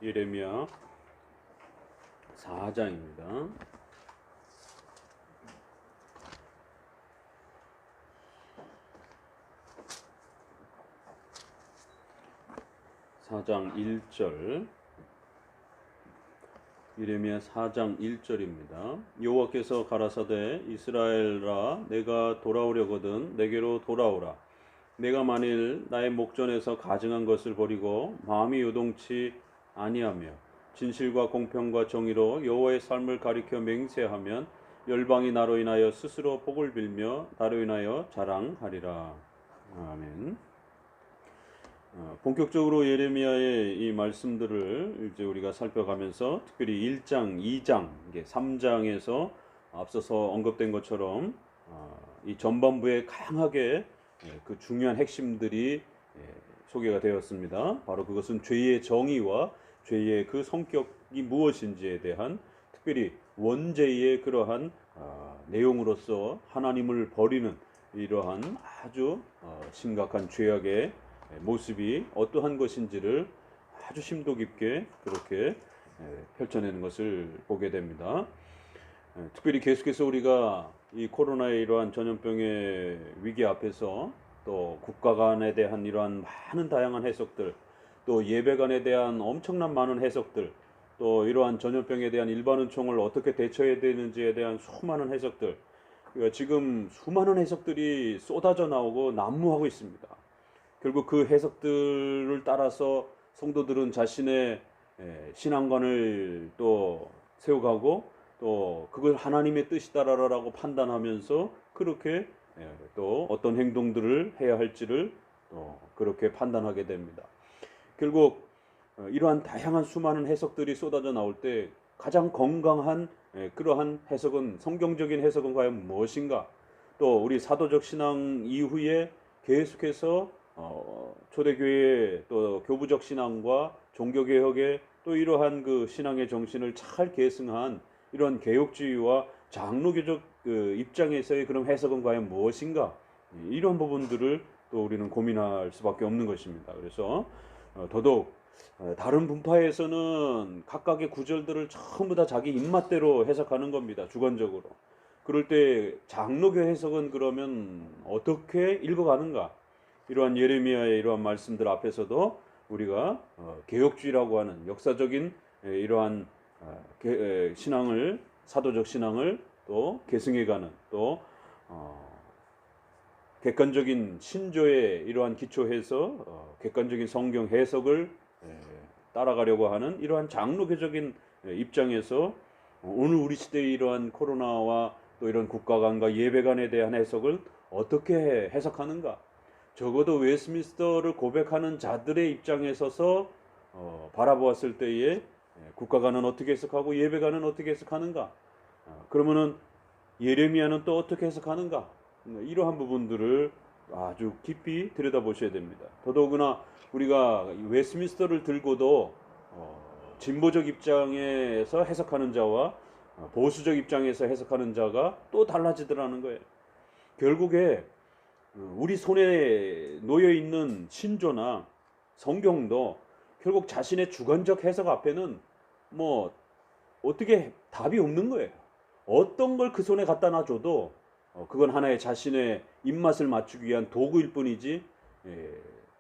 예레미야 4장입니다. 4장 1절, 예레미야 4장 1절입니다. 여호와께서 가라사대 이스라엘아 내가 돌아오려거든 내게로 돌아오라. 내가 만일 나의 목전에서 가증한 것을 버리고 마음이 요동치 아니하며 진실과 공평과 정의로 여호와의 삶을 가리켜 맹세하면 열방이 나로 인하여 스스로 복을 빌며 나로 인하여 자랑하리라. 아멘. 본격적으로 예레미야의 이 말씀들을 이제 우리가 살펴가면서 특별히 1장, 2장, 3장에서 앞서서 언급된 것처럼 이 전반부에 강하게 그 중요한 핵심들이 소개가 되었습니다. 바로 그것은 죄의 정의와 죄의 그 성격이 무엇인지에 대한 특별히 원죄의 그러한 내용으로서 하나님을 버리는 이러한 아주 심각한 죄악의 모습이 어떠한 것인지를 아주 심도 깊게 그렇게 펼쳐내는 것을 보게 됩니다. 특별히 계속해서 우리가 이 코로나의 이러한 전염병의 위기 앞에서 또 국가 간에 대한 이러한 많은 다양한 해석들, 또 예배관에 대한 엄청난 많은 해석들, 또 이러한 전염병에 대한 일반은총을 어떻게 대처해야 되는지에 대한 수많은 해석들, 지금 수많은 해석들이 쏟아져 나오고 난무하고 있습니다. 결국 그 해석들을 따라서 성도들은 자신의 신앙관을 또 세워가고 또 그걸 하나님의 뜻이다라고 판단하면서 그렇게 또 어떤 행동들을 해야 할지를 또 그렇게 판단하게 됩니다. 결국 이러한 다양한 수많은 해석들이 쏟아져 나올 때 가장 건강한 그러한 해석은 성경적인 해석은 과연 무엇인가? 또 우리 사도적 신앙 이후에 계속해서 초대교회의 또 교부적 신앙과 종교개혁의 또 이러한 그 신앙의 정신을 잘 계승한 이런 개혁주의와 장로교적 그 입장에서의 그런 해석은 과연 무엇인가? 이런 부분들을 또 우리는 고민할 수밖에 없는 것입니다. 그래서 더더욱 다른 분파에서는 각각의 구절들을 전부 다 자기 입맛대로 해석하는 겁니다. 주관적으로. 그럴 때 장로교 해석은 그러면 어떻게 읽어가는가? 이러한 예레미야의 이러한 말씀들 앞에서도 우리가 개혁주의라고 하는 역사적인 이러한 신앙을, 사도적 신앙을 또 계승해가는 또 객관적인 신조의 이러한 기초해서 객관적인 성경 해석을 따라가려고 하는 이러한 장로교적인 입장에서 오늘 우리 시대의 이러한 코로나와 또 이런 국가 간과 예배 간에 대한 해석을 어떻게 해석하는가? 적어도 웨스트민스터를 고백하는 자들의 입장에 서서 바라보았을 때에 국가관은 어떻게 해석하고 예배관은 어떻게 해석하는가? 그러면은 예레미야는 또 어떻게 해석하는가? 이러한 부분들을 아주 깊이 들여다보셔야 됩니다. 더더구나 우리가 웨스트민스터를 들고도 진보적 입장에서 해석하는 자와 보수적 입장에서 해석하는 자가 또 달라지더라는 거예요. 결국에 우리 손에 놓여 있는 신조나 성경도 결국 자신의 주관적 해석 앞에는 뭐 어떻게 답이 없는 거예요. 어떤 걸 그 손에 갖다 놔줘도 그건 하나의 자신의 입맛을 맞추기 위한 도구일 뿐이지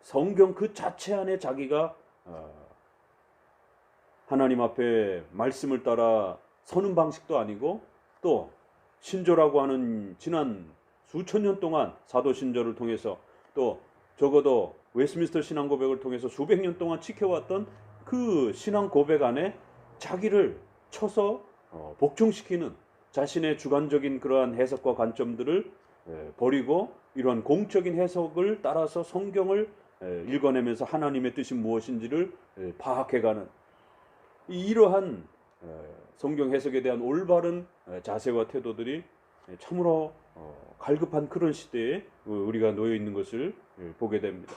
성경 그 자체 안에 자기가 하나님 앞에 말씀을 따라 서는 방식도 아니고 또 신조라고 하는 지난 수천 년 동안 사도신조를 통해서 또 적어도 웨스트민스터 신앙 고백을 통해서 수백 년 동안 지켜왔던 그 신앙 고백 안에 자기를 쳐서 복종시키는 자신의 주관적인 그러한 해석과 관점들을 버리고 이러한 공적인 해석을 따라서 성경을 읽어내면서 하나님의 뜻이 무엇인지를 파악해가는 이러한 성경 해석에 대한 올바른 자세와 태도들이 참으로 갈급한 그런 시대에 우리가 놓여 있는 것을 보게 됩니다.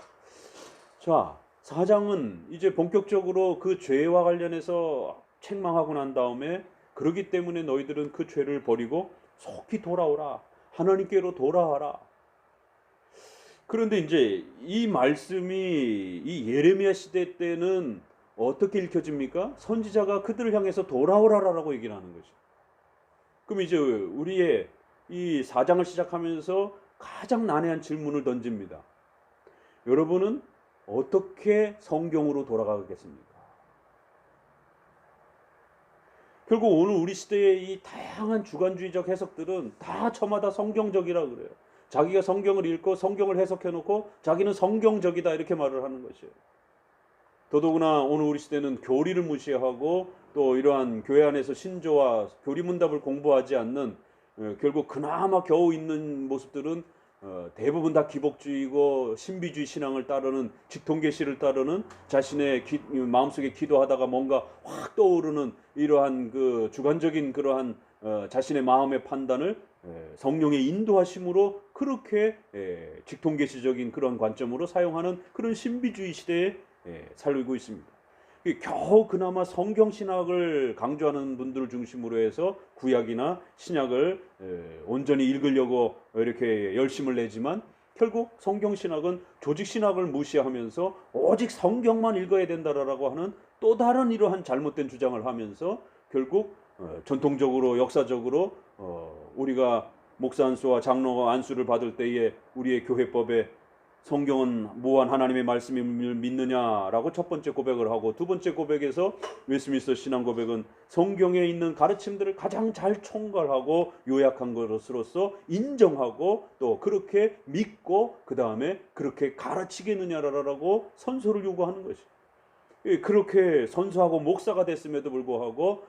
자, 4장은 이제 본격적으로 그 죄와 관련해서 책망하고 난 다음에 그러기 때문에 너희들은 그 죄를 버리고 속히 돌아오라. 하나님께로 돌아와라. 그런데 이제 이 말씀이 이 예레미야 시대 때는 어떻게 읽혀집니까? 선지자가 그들을 향해서 돌아오라라고 얘기를 하는 거죠. 그럼 이제 우리의 이 4장을 시작하면서 가장 난해한 질문을 던집니다. 여러분은 어떻게 성경으로 돌아가겠습니까? 결국 오늘 우리 시대의 이 다양한 주관주의적 해석들은 다 저마다 성경적이라 그래요. 자기가 성경을 읽고 성경을 해석해 놓고 자기는 성경적이다 이렇게 말을 하는 것이에요. 더더구나 오늘 우리 시대는 교리를 무시하고 또 이러한 교회 안에서 신조와 교리문답을 공부하지 않는 결국 그나마 겨우 있는 모습들은 대부분 다 기복주의고 신비주의 신앙을 따르는 직통계시를 따르는 자신의 마음속에 기도하다가 뭔가 확 떠오르는 이러한 그 주관적인 그러한 자신의 마음의 판단을 성령의 인도하심으로 그렇게 직통계시적인 그런 관점으로 사용하는 그런 신비주의 시대에 살고 있습니다. 겨우 그나마 성경신학을 강조하는 분들을 중심으로 해서 구약이나 신약을 온전히 읽으려고 이렇게 열심을 내지만 결국 성경신학은 조직신학을 무시하면서 오직 성경만 읽어야 된다라고 하는 또 다른 이러한 잘못된 주장을 하면서 결국 전통적으로 역사적으로 우리가 목사 안수와 장로 안수를 받을 때에 우리의 교회법에 성경은 무한 하나님의 말씀임을 믿느냐라고 첫 번째 고백을 하고 두 번째 고백에서 웨스민스터 신앙 고백은 성경에 있는 가르침들을 가장 잘 총괄하고 요약한 것으로서 인정하고 또 그렇게 믿고 그 다음에 그렇게 가르치겠느냐라고 선서를 요구하는 것이. 그렇게 선서하고 목사가 됐음에도 불구하고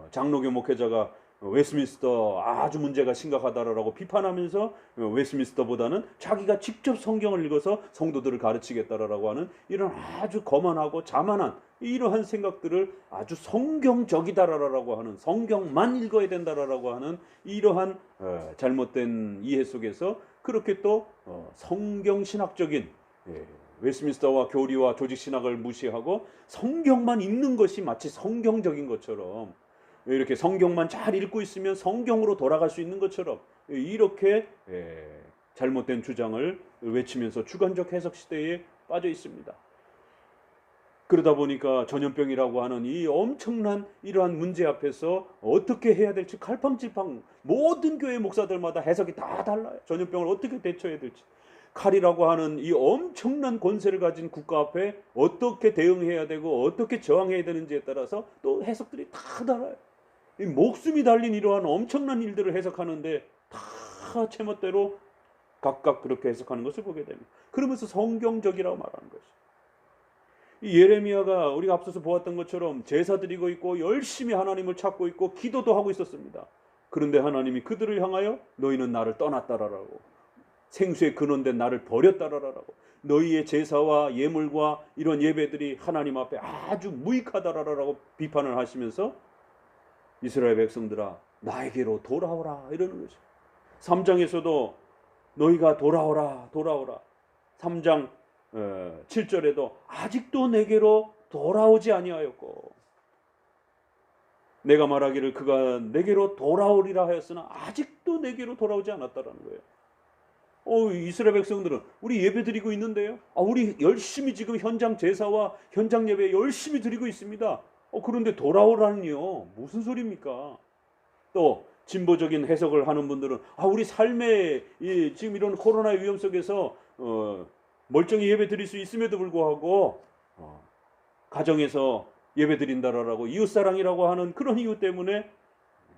장로교 목회자가 웨스민스터 아주 문제가 심각하다라고 비판하면서 웨스민스터보다는 자기가 직접 성경을 읽어서 성도들을 가르치겠다라고 하는 이런 아주 거만하고 자만한 이러한 생각들을 아주 성경적이다라고 하는 성경만 읽어야 된다라고 하는 이러한 잘못된 이해 속에서 그렇게 또 성경신학적인 웨스민스터와 교리와 조직신학을 무시하고 성경만 읽는 것이 마치 성경적인 것처럼 이렇게 성경만 잘 읽고 있으면 성경으로 돌아갈 수 있는 것처럼 이렇게 잘못된 주장을 외치면서 주관적 해석 시대에 빠져 있습니다. 그러다 보니까 전염병이라고 하는 이 엄청난 이러한 문제 앞에서 어떻게 해야 될지 갈팡질팡 모든 교회 목사들마다 해석이 다 달라요. 전염병을 어떻게 대처해야 될지. 칼이라고 하는 이 엄청난 권세를 가진 국가 앞에 어떻게 대응해야 되고 어떻게 저항해야 되는지에 따라서 또 해석들이 다 달라요. 이 목숨이 달린 이러한 엄청난 일들을 해석하는데 다 제멋대로 각각 그렇게 해석하는 것을 보게 됩니다. 그러면서 성경적이라고 말하는 것이. 이 예레미야가 우리가 앞서서 보았던 것처럼 제사 드리고 있고 열심히 하나님을 찾고 있고 기도도 하고 있었습니다. 그런데 하나님이 그들을 향하여 너희는 나를 떠났다라고 생수의 근원된 나를 버렸다라고 너희의 제사와 예물과 이런 예배들이 하나님 앞에 아주 무익하다라고 비판을 하시면서 이스라엘 백성들아 나에게로 돌아오라 이러는 거죠. 3장에서도 너희가 돌아오라 3장 7절에도 아직도 내게로 돌아오지 아니하였고 내가 말하기를 그가 내게로 돌아오리라 하였으나 아직도 내게로 돌아오지 않았다라는 거예요. 이스라엘 백성들은 우리 예배 드리고 있는데요. 우리 열심히 지금 현장 제사와 현장 예배 열심히 드리고 있습니다. 그런데 돌아오라니요. 무슨 소리입니까? 또 진보적인 해석을 하는 분들은 우리 삶에 지금 이런 코로나의 위험 속에서 멀쩡히 예배 드릴 수 있음에도 불구하고 가정에서 예배 드린다라고 이웃사랑이라고 하는 그런 이유 때문에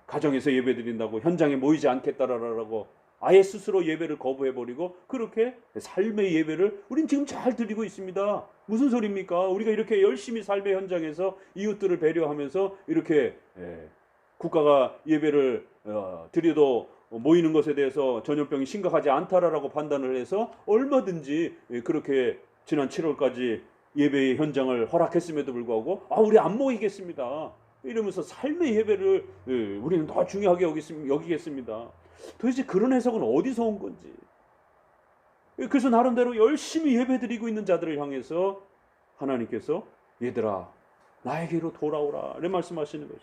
가정에서 예배 드린다고 현장에 모이지 않겠다라고 아예 스스로 예배를 거부해버리고 그렇게 삶의 예배를 우린 지금 잘 드리고 있습니다. 무슨 소리입니까? 우리가 이렇게 열심히 삶의 현장에서 이웃들을 배려하면서 이렇게 국가가 예배를 드려도 모이는 것에 대해서 전염병이 심각하지 않다라고 판단을 해서 얼마든지 그렇게 지난 7월까지 예배의 현장을 허락했음에도 불구하고 우리 안 모이겠습니다. 이러면서 삶의 예배를 우리는 더 중요하게 여기겠습니다. 도대체 그런 해석은 어디서 온 건지. 그래서 나름대로 열심히 예배드리고 있는 자들을 향해서 하나님께서 얘들아 나에게로 돌아오라 이렇게 말씀하시는 거죠.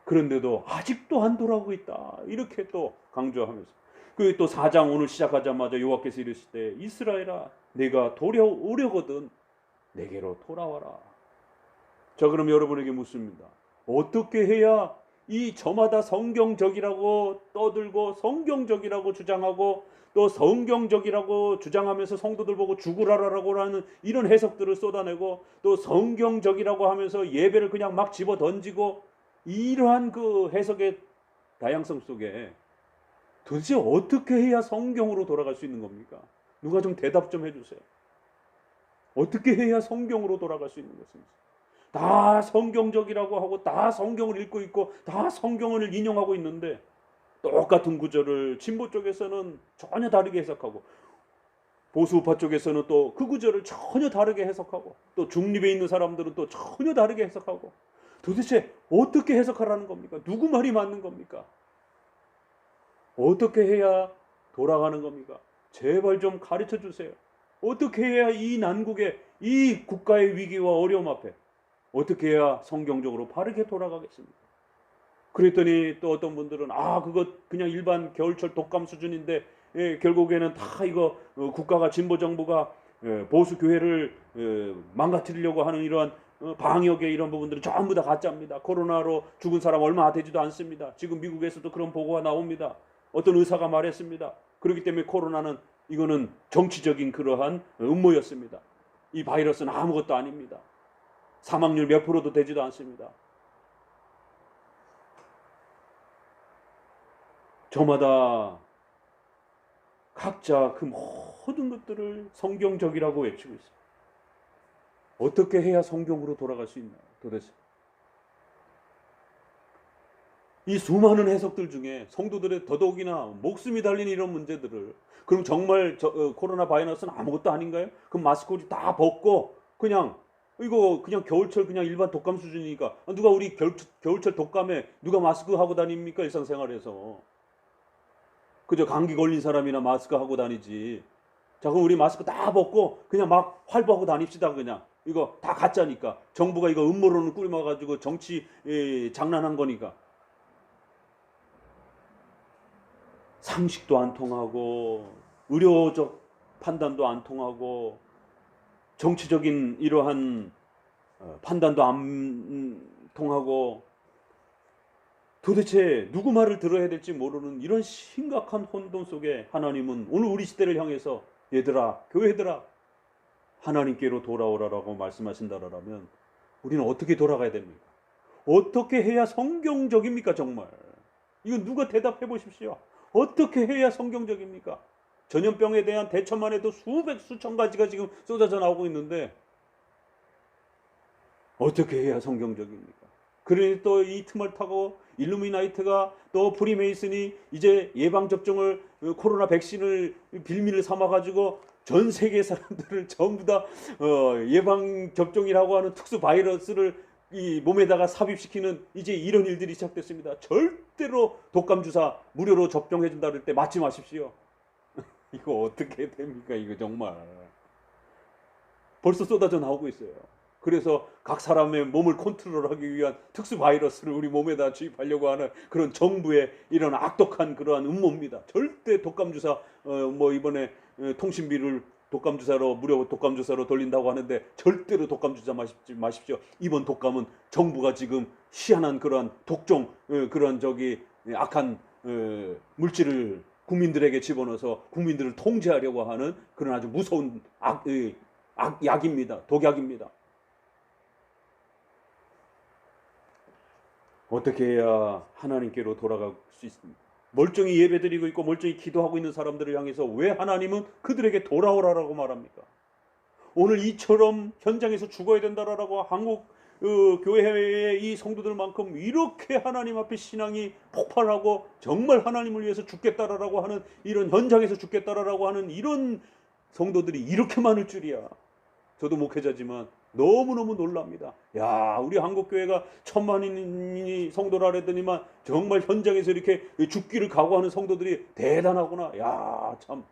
그런데도 아직도 안 돌아오고 있다 이렇게 또 강조하면서 그 또 4장 오늘 시작하자마자 여호와께서 이르시되 이스라엘아 내가 돌아오려거든 내게로 돌아와라. 자, 그럼 여러분에게 묻습니다. 어떻게 해야 이 저마다 성경적이라고 떠들고 성경적이라고 주장하고 또 성경적이라고 주장하면서 성도들 보고 죽으라라고 하는 이런 해석들을 쏟아내고 또 성경적이라고 하면서 예배를 그냥 막 집어 던지고 이러한 그 해석의 다양성 속에 도대체 어떻게 해야 성경으로 돌아갈 수 있는 겁니까? 누가 좀 대답 좀 해주세요. 어떻게 해야 성경으로 돌아갈 수 있는 것인지. 다 성경적이라고 하고 다 성경을 읽고 있고 다 성경을 인용하고 있는데 똑같은 구절을 진보 쪽에서는 전혀 다르게 해석하고 보수우파 쪽에서는 또 그 구절을 전혀 다르게 해석하고 또 중립에 있는 사람들은 또 전혀 다르게 해석하고 도대체 어떻게 해석하라는 겁니까? 누구 말이 맞는 겁니까? 어떻게 해야 돌아가는 겁니까? 제발 좀 가르쳐 주세요. 어떻게 해야 이 난국의 이 국가의 위기와 어려움 앞에 어떻게 해야 성경적으로 바르게 돌아가겠습니까? 그랬더니 또 어떤 분들은 그거 그냥 일반 겨울철 독감 수준인데 결국에는 다 이거 국가가 진보 정부가 보수 교회를 망가뜨리려고 하는 이러한 방역의 이런 부분들은 전부 다 가짜입니다. 코로나로 죽은 사람 얼마 되지도 않습니다. 지금 미국에서도 그런 보고가 나옵니다. 어떤 의사가 말했습니다. 그렇기 때문에 코로나는 이거는 정치적인 그러한 음모였습니다. 이 바이러스는 아무것도 아닙니다. 사망률 몇 프로도 되지도 않습니다. 저마다 각자 그 모든 것들을 성경적이라고 외치고 있어요. 어떻게 해야 성경으로 돌아갈 수 있나요? 도대체 이 수많은 해석들 중에 성도들의 더더욱이나 목숨이 달린 이런 문제들을 그럼 정말 코로나 바이러스는 아무것도 아닌가요? 그럼 마스크 우리 다 벗고 그냥 이거 그냥 겨울철 그냥 일반 독감 수준이니까 누가 우리 겨울철 독감에 누가 마스크 하고 다닙니까? 일상생활에서 그저 감기 걸린 사람이나 마스크 하고 다니지. 자, 그럼 우리 마스크 다 벗고 그냥 막 활보하고 다닙시다. 그냥 이거 다 가짜니까 정부가 이거 음모론을 꾸며가지고 정치 장난한 거니까 상식도 안 통하고 의료적 판단도 안 통하고 정치적인 이러한 판단도 안 통하고 도대체 누구 말을 들어야 될지 모르는 이런 심각한 혼돈 속에 하나님은 오늘 우리 시대를 향해서 얘들아 교회들아 하나님께로 돌아오라라고 말씀하신다라면 우리는 어떻게 돌아가야 됩니까? 어떻게 해야 성경적입니까 정말? 이거 누가 대답해 보십시오. 어떻게 해야 성경적입니까? 전염병에 대한 대처만 해도 수천 가지가 지금 쏟아져 나오고 있는데 어떻게 해야 성경적입니까? 그러니 또 이 틈을 타고 일루미나이트가 또 프리메이슨이 이제 예방접종을 코로나 백신을 빌미를 삼아가지고 전 세계 사람들을 전부 다 예방접종이라고 하는 특수 바이러스를 이 몸에다가 삽입시키는 이제 이런 일들이 시작됐습니다. 절대로 독감주사 무료로 접종해준다 그럴 때 맞지 마십시오. 이거 어떻게 됩니까? 이거 정말 벌써 쏟아져 나오고 있어요. 그래서 각 사람의 몸을 컨트롤하기 위한 특수 바이러스를 우리 몸에다 주입하려고 하는 그런 정부의 이런 악독한 그러한 음모입니다. 절대 독감주사 이번에 통신비를 독감주사로 무료 독감주사로 돌린다고 하는데 절대로 독감주사 마십시오. 이번 독감은 정부가 지금 희한한 그러한 독종 그런 악한 물질을 국민들에게 집어넣어서 국민들을 통제하려고 하는 그런 아주 무서운 약입니다. 독약입니다. 어떻게 해야 하나님께로 돌아갈 수 있습니까? 멀쩡히 예배드리고 있고 멀쩡히 기도하고 있는 사람들을 향해서 왜 하나님은 그들에게 돌아오라라고 말합니까? 오늘 이처럼 현장에서 죽어야 된다라고 한국 교회의 이 성도들만큼 이렇게 하나님 앞에 신앙이 폭발하고 정말 하나님을 위해서 죽겠다라고 하는 이런 현장에서 죽겠다라고 하는 이런 성도들이 이렇게 많을 줄이야. 저도 목회자지만 너무너무 놀랍니다. 야, 우리 한국교회가 1000만인이 성도라 그랬더니만 정말 현장에서 이렇게 죽기를 각오하는 성도들이 대단하구나. 야, 참.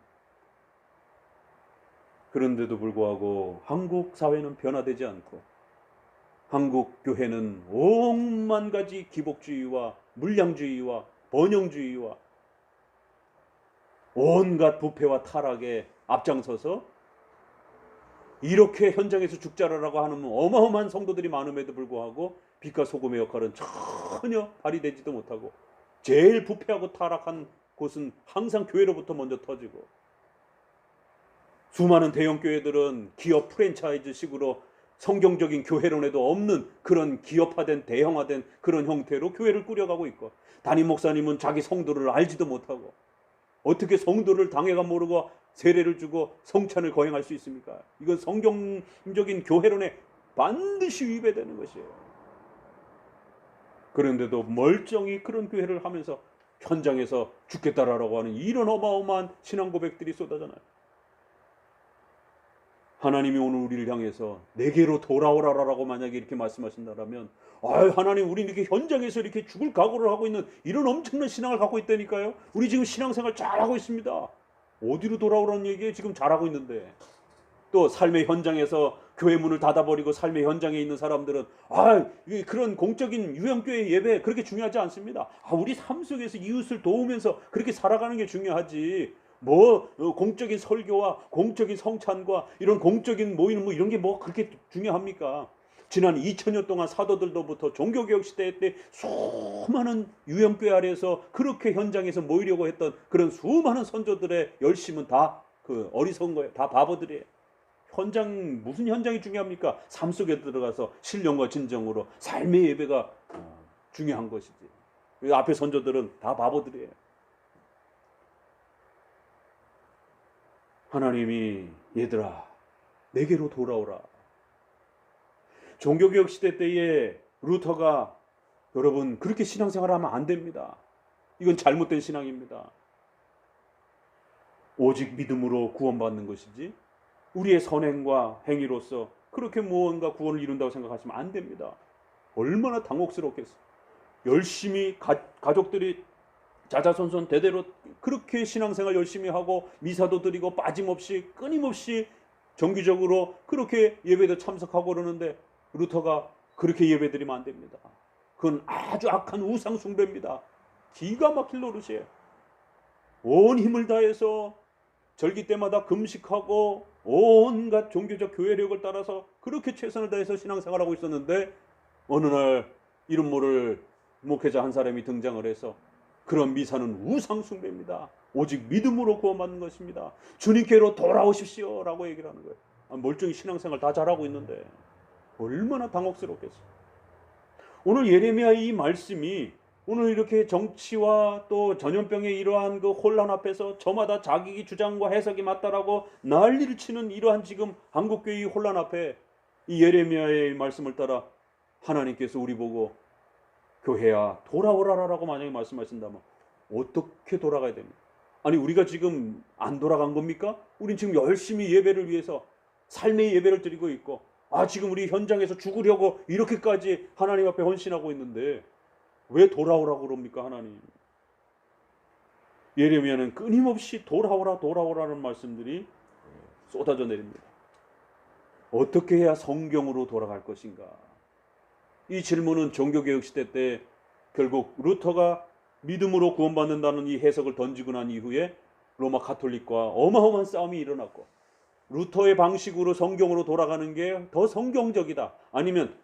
그런데도 불구하고 한국 사회는 변화되지 않고 한국 교회는 오만 가지 기복주의와 물량주의와 번영주의와 온갖 부패와 타락에 앞장서서 이렇게 현장에서 죽자라라고 하는 어마어마한 성도들이 많음에도 불구하고 빛과 소금의 역할은 전혀 발휘되지도 못하고 제일 부패하고 타락한 곳은 항상 교회로부터 먼저 터지고, 수많은 대형 교회들은 기업 프랜차이즈식으로 성경적인 교회론에도 없는 그런 기업화된 대형화된 그런 형태로 교회를 꾸려가고 있고, 담임 목사님은 자기 성도를 알지도 못하고 어떻게 성도를 당해가 모르고 세례를 주고 성찬을 거행할 수 있습니까? 이건 성경적인 교회론에 반드시 위배되는 것이에요. 그런데도 멀쩡히 그런 교회를 하면서 현장에서 죽겠다라고 하는 이런 어마어마한 신앙 고백들이 쏟아져나요. 하나님이 오늘 우리를 향해서 내게로 돌아오라라고 만약에 이렇게 말씀하신다면, 하나님, 우리 이렇게 현장에서 이렇게 죽을 각오를 하고 있는 이런 엄청난 신앙을 갖고 있다니까요. 우리 지금 신앙생활 잘하고 있습니다. 어디로 돌아오라는 얘기에 지금 잘하고 있는데, 또 삶의 현장에서 교회 문을 닫아버리고 삶의 현장에 있는 사람들은 그런 공적인 유형교회 예배 그렇게 중요하지 않습니다. 우리 삶 속에서 이웃을 도우면서 그렇게 살아가는 게 중요하지, 공적인 설교와 공적인 성찬과 이런 공적인 모임 이런 게 그렇게 중요합니까? 지난 2000년 동안 사도들로부터 종교개혁 시대 때 수많은 유형교회 아래에서 그렇게 현장에서 모이려고 했던 그런 수많은 선조들의 열심은 다 어리석은 거예요. 다 바보들이에요. 무슨 현장이 중요합니까? 삶 속에 들어가서 신령과 진정으로 삶의 예배가 중요한 것이지. 앞에 선조들은 다 바보들이에요. 하나님이 얘들아 내게로 돌아오라. 종교개혁 시대 때에 루터가, 여러분 그렇게 신앙생활을 하면 안 됩니다. 이건 잘못된 신앙입니다. 오직 믿음으로 구원받는 것이지 우리의 선행과 행위로서 그렇게 무언가 구원을 이룬다고 생각하시면 안 됩니다. 얼마나 당혹스럽겠어요. 열심히 가족들이 자자손손 대대로 그렇게 신앙생활 열심히 하고 미사도 드리고 빠짐없이 끊임없이 정기적으로 그렇게 예배도 참석하고 그러는데, 루터가 그렇게 예배드리면 안 됩니다. 그건 아주 악한 우상 숭배입니다. 기가 막힐 노릇이에요. 온 힘을 다해서 절기 때마다 금식하고 온갖 종교적 교회력을 따라서 그렇게 최선을 다해서 신앙생활하고 있었는데, 어느 날 이름 모를 목회자 한 사람이 등장을 해서 그런 미사는 우상 숭배입니다. 오직 믿음으로 구원받는 것입니다. 주님께로 돌아오십시오 라고 얘기를 하는 거예요. 멀쩡히 신앙생활 다 잘하고 있는데 얼마나 당혹스럽겠어요. 오늘 예레미야의 이 말씀이 오늘 이렇게 정치와 또 전염병의 이러한 그 혼란 앞에서 저마다 자기 주장과 해석이 맞다라고 난리를 치는 이러한 지금 한국교회의 혼란 앞에 이 예레미야의 말씀을 따라 하나님께서 우리 보고 교회야 돌아오라라고 만약에 말씀하신다면 어떻게 돌아가야 됩니까? 아니 우리가 지금 안 돌아간 겁니까? 우린 지금 열심히 예배를 위해서 삶의 예배를 드리고 있고, 지금 우리 현장에서 죽으려고 이렇게까지 하나님 앞에 헌신하고 있는데 왜 돌아오라고 그럽니까 하나님? 예레미야는 끊임없이 돌아오라는 말씀들이 쏟아져 내립니다. 어떻게 해야 성경으로 돌아갈 것인가? 이 질문은 종교개혁 시대 때 결국 루터가 믿음으로 구원받는다는 이 해석을 던지고 난 이후에 로마 가톨릭과 어마어마한 싸움이 일어났고, 루터의 방식으로 성경으로 돌아가는 게 더 성경적이다, 아니면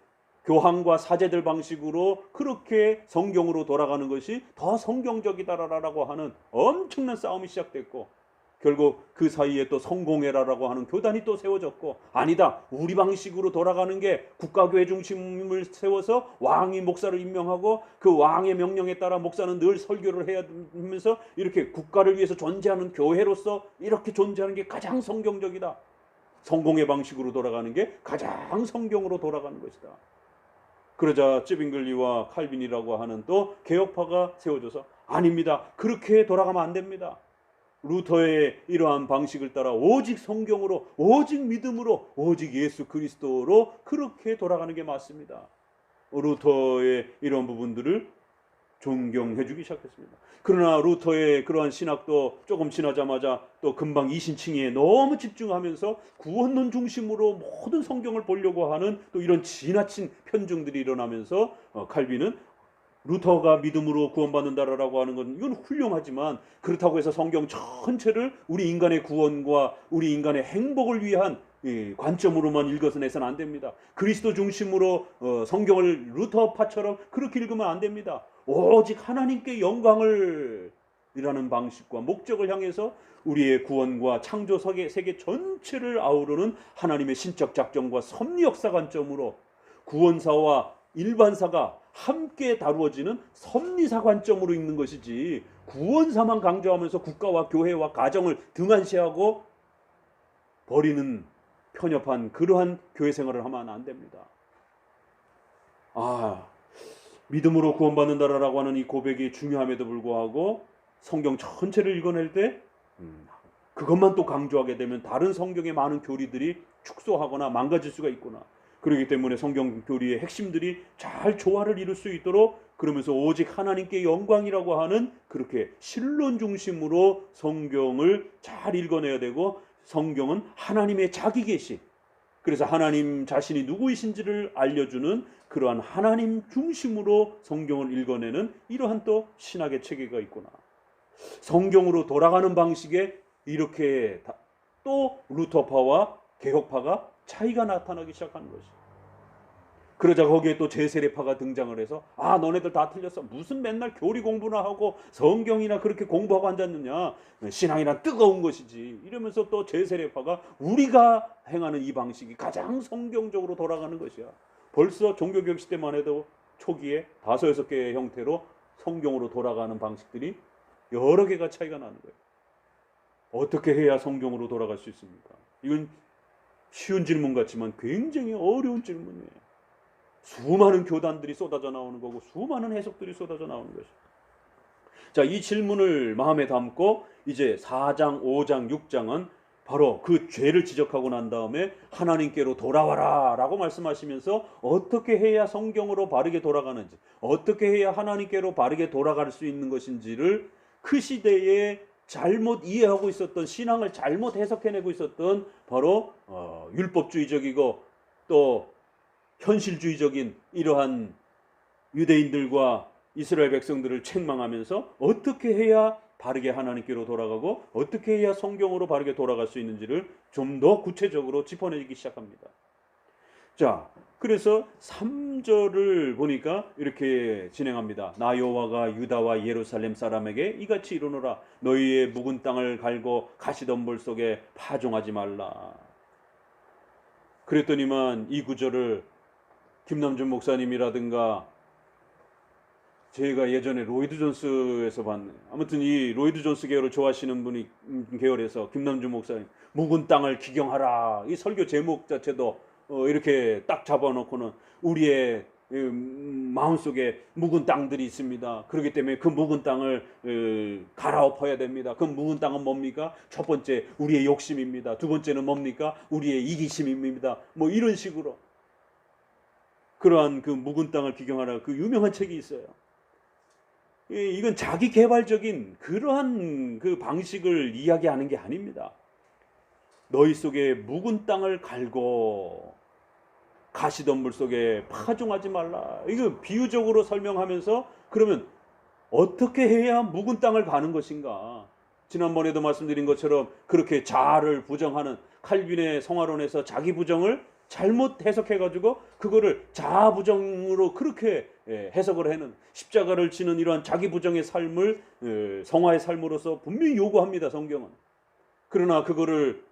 교황과 사제들 방식으로 그렇게 성경으로 돌아가는 것이 더 성경적이다라고 하는 엄청난 싸움이 시작됐고, 결국 그 사이에 또 성공회라라고 하는 교단이 또 세워졌고, 아니다 우리 방식으로 돌아가는 게 국가교회 중심을 세워서 왕이 목사를 임명하고 그 왕의 명령에 따라 목사는 늘 설교를 해야 하면서 이렇게 국가를 위해서 존재하는 교회로서 이렇게 존재하는 게 가장 성경적이다, 성공회 방식으로 돌아가는 게 가장 성경으로 돌아가는 것이다. 그러자 쯔빙글리와 칼빈이라고 하는 또 개혁파가 세워져서 아닙니다, 그렇게 돌아가면 안 됩니다, 루터의 이러한 방식을 따라 오직 성경으로 오직 믿음으로 오직 예수 그리스도로 그렇게 돌아가는 게 맞습니다. 루터의 이런 부분들을 존경해 주기 시작했습니다. 그러나 루터의 그러한 신학도 조금 지나자마자 또 금방 이신칭의에 너무 집중하면서 구원론 중심으로 모든 성경을 보려고 하는 또 이런 지나친 편중들이 일어나면서 칼빈은 루터가 믿음으로 구원받는다라고 하는 건 이건 훌륭하지만, 그렇다고 해서 성경 전체를 우리 인간의 구원과 우리 인간의 행복을 위한 관점으로만 읽어서 내서는 안 됩니다. 그리스도 중심으로 성경을 루터파처럼 그렇게 읽으면 안 됩니다. 오직 하나님께 영광을 이라는 방식과 목적을 향해서 우리의 구원과 창조 세계 전체를 아우르는 하나님의 신적 작정과 섭리 역사 관점으로 구원사와 일반사가 함께 다루어지는 섭리사 관점으로 읽는 것이지, 구원사만 강조하면서 국가와 교회와 가정을 등한시하고 버리는 편협한 그러한 교회 생활을 하면 안 됩니다. 믿음으로 구원받는다라고 하는 이 고백이 중요함에도 불구하고 성경 전체를 읽어낼 때 그것만 또 강조하게 되면 다른 성경의 많은 교리들이 축소하거나 망가질 수가 있구나. 그렇기 때문에 성경 교리의 핵심들이 잘 조화를 이룰 수 있도록, 그러면서 오직 하나님께 영광이라고 하는 그렇게 신론 중심으로 성경을 잘 읽어내야 되고, 성경은 하나님의 자기 계시, 그래서 하나님 자신이 누구이신지를 알려주는 그러한 하나님 중심으로 성경을 읽어내는 이러한 또 신학의 체계가 있구나. 성경으로 돌아가는 방식에 이렇게 또 루터파와 개혁파가 차이가 나타나기 시작하는 것이죠. 그러자 거기에 또 제세례파가 등장을 해서 너네들 다 틀렸어. 무슨 맨날 교리 공부나 하고 성경이나 그렇게 공부하고 앉았느냐. 신앙이란 뜨거운 것이지. 이러면서 또 제세례파가 우리가 행하는 이 방식이 가장 성경적으로 돌아가는 것이야. 벌써 종교개혁 시대만 해도 초기에 5-6개의 형태로 성경으로 돌아가는 방식들이 여러 개가 차이가 나는 거예요. 어떻게 해야 성경으로 돌아갈 수 있습니까? 이건 쉬운 질문 같지만 굉장히 어려운 질문이에요. 수많은 교단들이 쏟아져 나오는 거고 수많은 해석들이 쏟아져 나오는 것이죠. 자, 이 질문을 마음에 담고 이제 4장, 5장, 6장은 바로 그 죄를 지적하고 난 다음에 하나님께로 돌아와라 라고 말씀하시면서 어떻게 해야 성경으로 바르게 돌아가는지, 어떻게 해야 하나님께로 바르게 돌아갈 수 있는 것인지를 그 시대에 잘못 이해하고 있었던, 신앙을 잘못 해석해내고 있었던 바로 율법주의적이고 또 현실주의적인 이러한 유대인들과 이스라엘 백성들을 책망하면서 어떻게 해야 바르게 하나님께로 돌아가고 어떻게 해야 성경으로 바르게 돌아갈 수 있는지를 좀 더 구체적으로 짚어내기 시작합니다. 자, 그래서 3절을 보니까 이렇게 진행합니다. 나 여호와가 유다와 예루살렘 사람에게 이같이 이르노라. 너희의 묵은 땅을 갈고 가시덤불 속에 파종하지 말라. 그랬더니만 이 구절을 김남준 목사님이라든가 제가 예전에 로이드 존스에서 봤네. 아무튼 이 로이드 존스 계열을 좋아하시는 분이 계열에서 김남준 목사님 묵은 땅을 기경하라. 이 설교 제목 자체도 이렇게 딱 잡아놓고는 우리의 마음속에 묵은 땅들이 있습니다. 그렇기 때문에 그 묵은 땅을 갈아엎어야 됩니다. 그 묵은 땅은 뭡니까? 첫 번째 우리의 욕심입니다. 두 번째는 뭡니까? 우리의 이기심입니다. 뭐 이런 식으로 그러한 그 묵은 땅을 기경하라, 그 유명한 책이 있어요. 이건 자기 개발적인 그러한 그 방식을 이야기하는 게 아닙니다. 너희 속에 묵은 땅을 갈고 가시덤불 속에 파종하지 말라. 이거 비유적으로 설명하면서 그러면 어떻게 해야 묵은 땅을 가는 것인가? 지난번에도 말씀드린 것처럼 그렇게 자아를 부정하는 칼빈의 성화론에서 자기 부정을 잘못 해석해가지고 그거를 자아 부정으로 그렇게 해석을 해는, 십자가를 지는 이러한 자기 부정의 삶을 성화의 삶으로서 분명히 요구합니다, 성경은. 그러나 그거를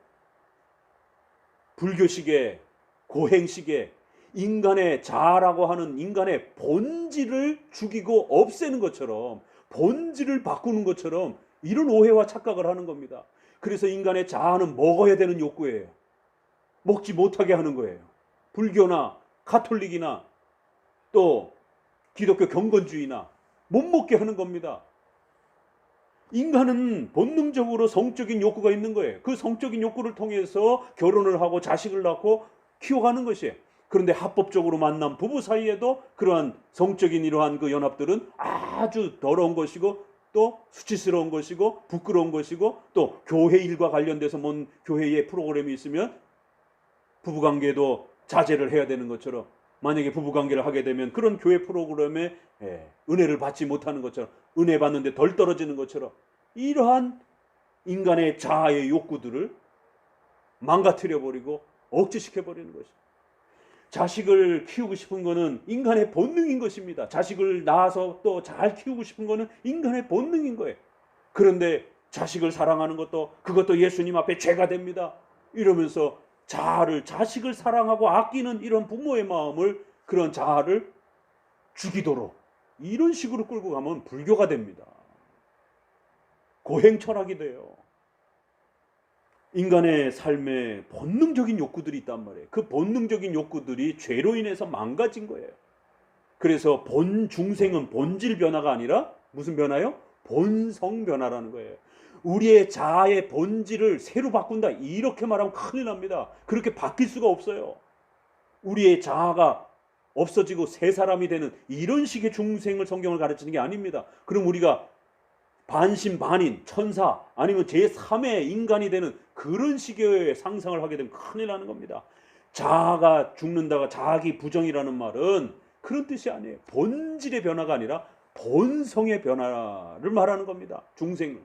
불교식의 고행식의 인간의 자아라고 하는 인간의 본질을 죽이고 없애는 것처럼, 본질을 바꾸는 것처럼 이런 오해와 착각을 하는 겁니다. 그래서 인간의 자아는 먹어야 되는 욕구예요. 먹지 못하게 하는 거예요. 불교나 가톨릭이나 또 기독교 경건주의나 못 먹게 하는 겁니다. 인간은 본능적으로 성적인 욕구가 있는 거예요. 그 성적인 욕구를 통해서 결혼을 하고 자식을 낳고 키워가는 것이에요. 그런데 합법적으로 만난 부부 사이에도 그러한 성적인 이러한 그 연합들은 아주 더러운 것이고 또 수치스러운 것이고 부끄러운 것이고, 또 교회 일과 관련돼서 뭔 교회의 프로그램이 있으면 부부관계도 자제를 해야 되는 것처럼, 만약에 부부관계를 하게 되면 그런 교회 프로그램에 은혜를 받지 못하는 것처럼, 은혜 받는데 덜 떨어지는 것처럼, 이러한 인간의 자아의 욕구들을 망가뜨려버리고 억제시켜버리는 것입니다. 자식을 키우고 싶은 거는 인간의 본능인 것입니다. 자식을 낳아서 또 잘 키우고 싶은 거는 인간의 본능인 거예요. 그런데 자식을 사랑하는 그것도 예수님 앞에 죄가 됩니다. 이러면서 자식을 사랑하고 아끼는 이런 부모의 마음을, 그런 자아를 죽이도록 이런 식으로 끌고 가면 불교가 됩니다. 고행 철학이 돼요. 인간의 삶에 본능적인 욕구들이 있단 말이에요. 그 본능적인 욕구들이 죄로 인해서 망가진 거예요. 그래서 중생은 본질 변화가 아니라 무슨 변화요? 본성 변화라는 거예요. 우리의 자아의 본질을 새로 바꾼다, 이렇게 말하면 큰일 납니다. 그렇게 바뀔 수가 없어요. 우리의 자아가 없어지고 새 사람이 되는 이런 식의 중생을 성경을 가르치는 게 아닙니다. 그럼 우리가 반신반인 천사 아니면 제3의 인간이 되는 그런 식의 상상을 하게 되면 큰일 나는 겁니다. 자아가 죽는다가 자기 부정이라는 말은 그런 뜻이 아니에요. 본질의 변화가 아니라 본성의 변화를 말하는 겁니다. 중생은.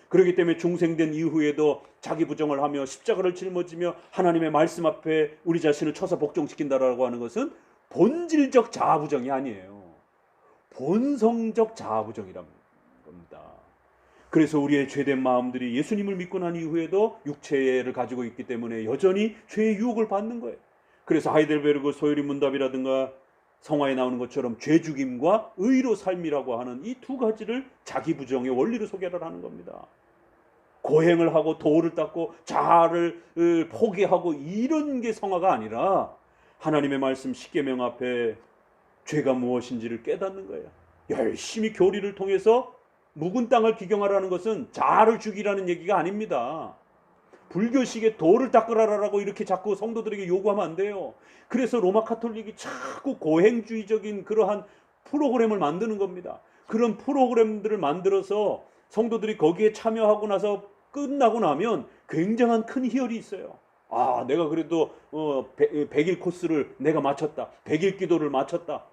그렇기 때문에 중생된 이후에도 자기 부정을 하며 십자가를 짊어지며 하나님의 말씀 앞에 우리 자신을 쳐서 복종시킨다라고 하는 것은 본질적 자아 부정이 아니에요. 본성적 자아 부정이란 겁니다. 그래서 우리의 죄된 마음들이 예수님을 믿고 난 이후에도 육체를 가지고 있기 때문에 여전히 죄의 유혹을 받는 거예요. 그래서 하이델베르그 소요리 문답이라든가 성화에 나오는 것처럼 죄 죽임과 의로 삶이라고 하는 이 두 가지를 자기 부정의 원리로 소개를 하는 겁니다. 고행을 하고 도를 닦고 자아를 포기하고 이런 게 성화가 아니라 하나님의 말씀 십계명 앞에 죄가 무엇인지를 깨닫는 거예요. 열심히 교리를 통해서 묵은 땅을 기경하라는 것은 자아를 죽이라는 얘기가 아닙니다. 불교식의 도를 닦으라라고 이렇게 자꾸 성도들에게 요구하면 안 돼요. 그래서 로마 카톨릭이 자꾸 고행주의적인 그러한 프로그램을 만드는 겁니다. 그런 프로그램들을 만들어서 성도들이 거기에 참여하고 나서 끝나고 나면 굉장한 큰 희열이 있어요. 아, 내가 그래도 100일 코스를 내가 마쳤다. 100일 기도를 마쳤다.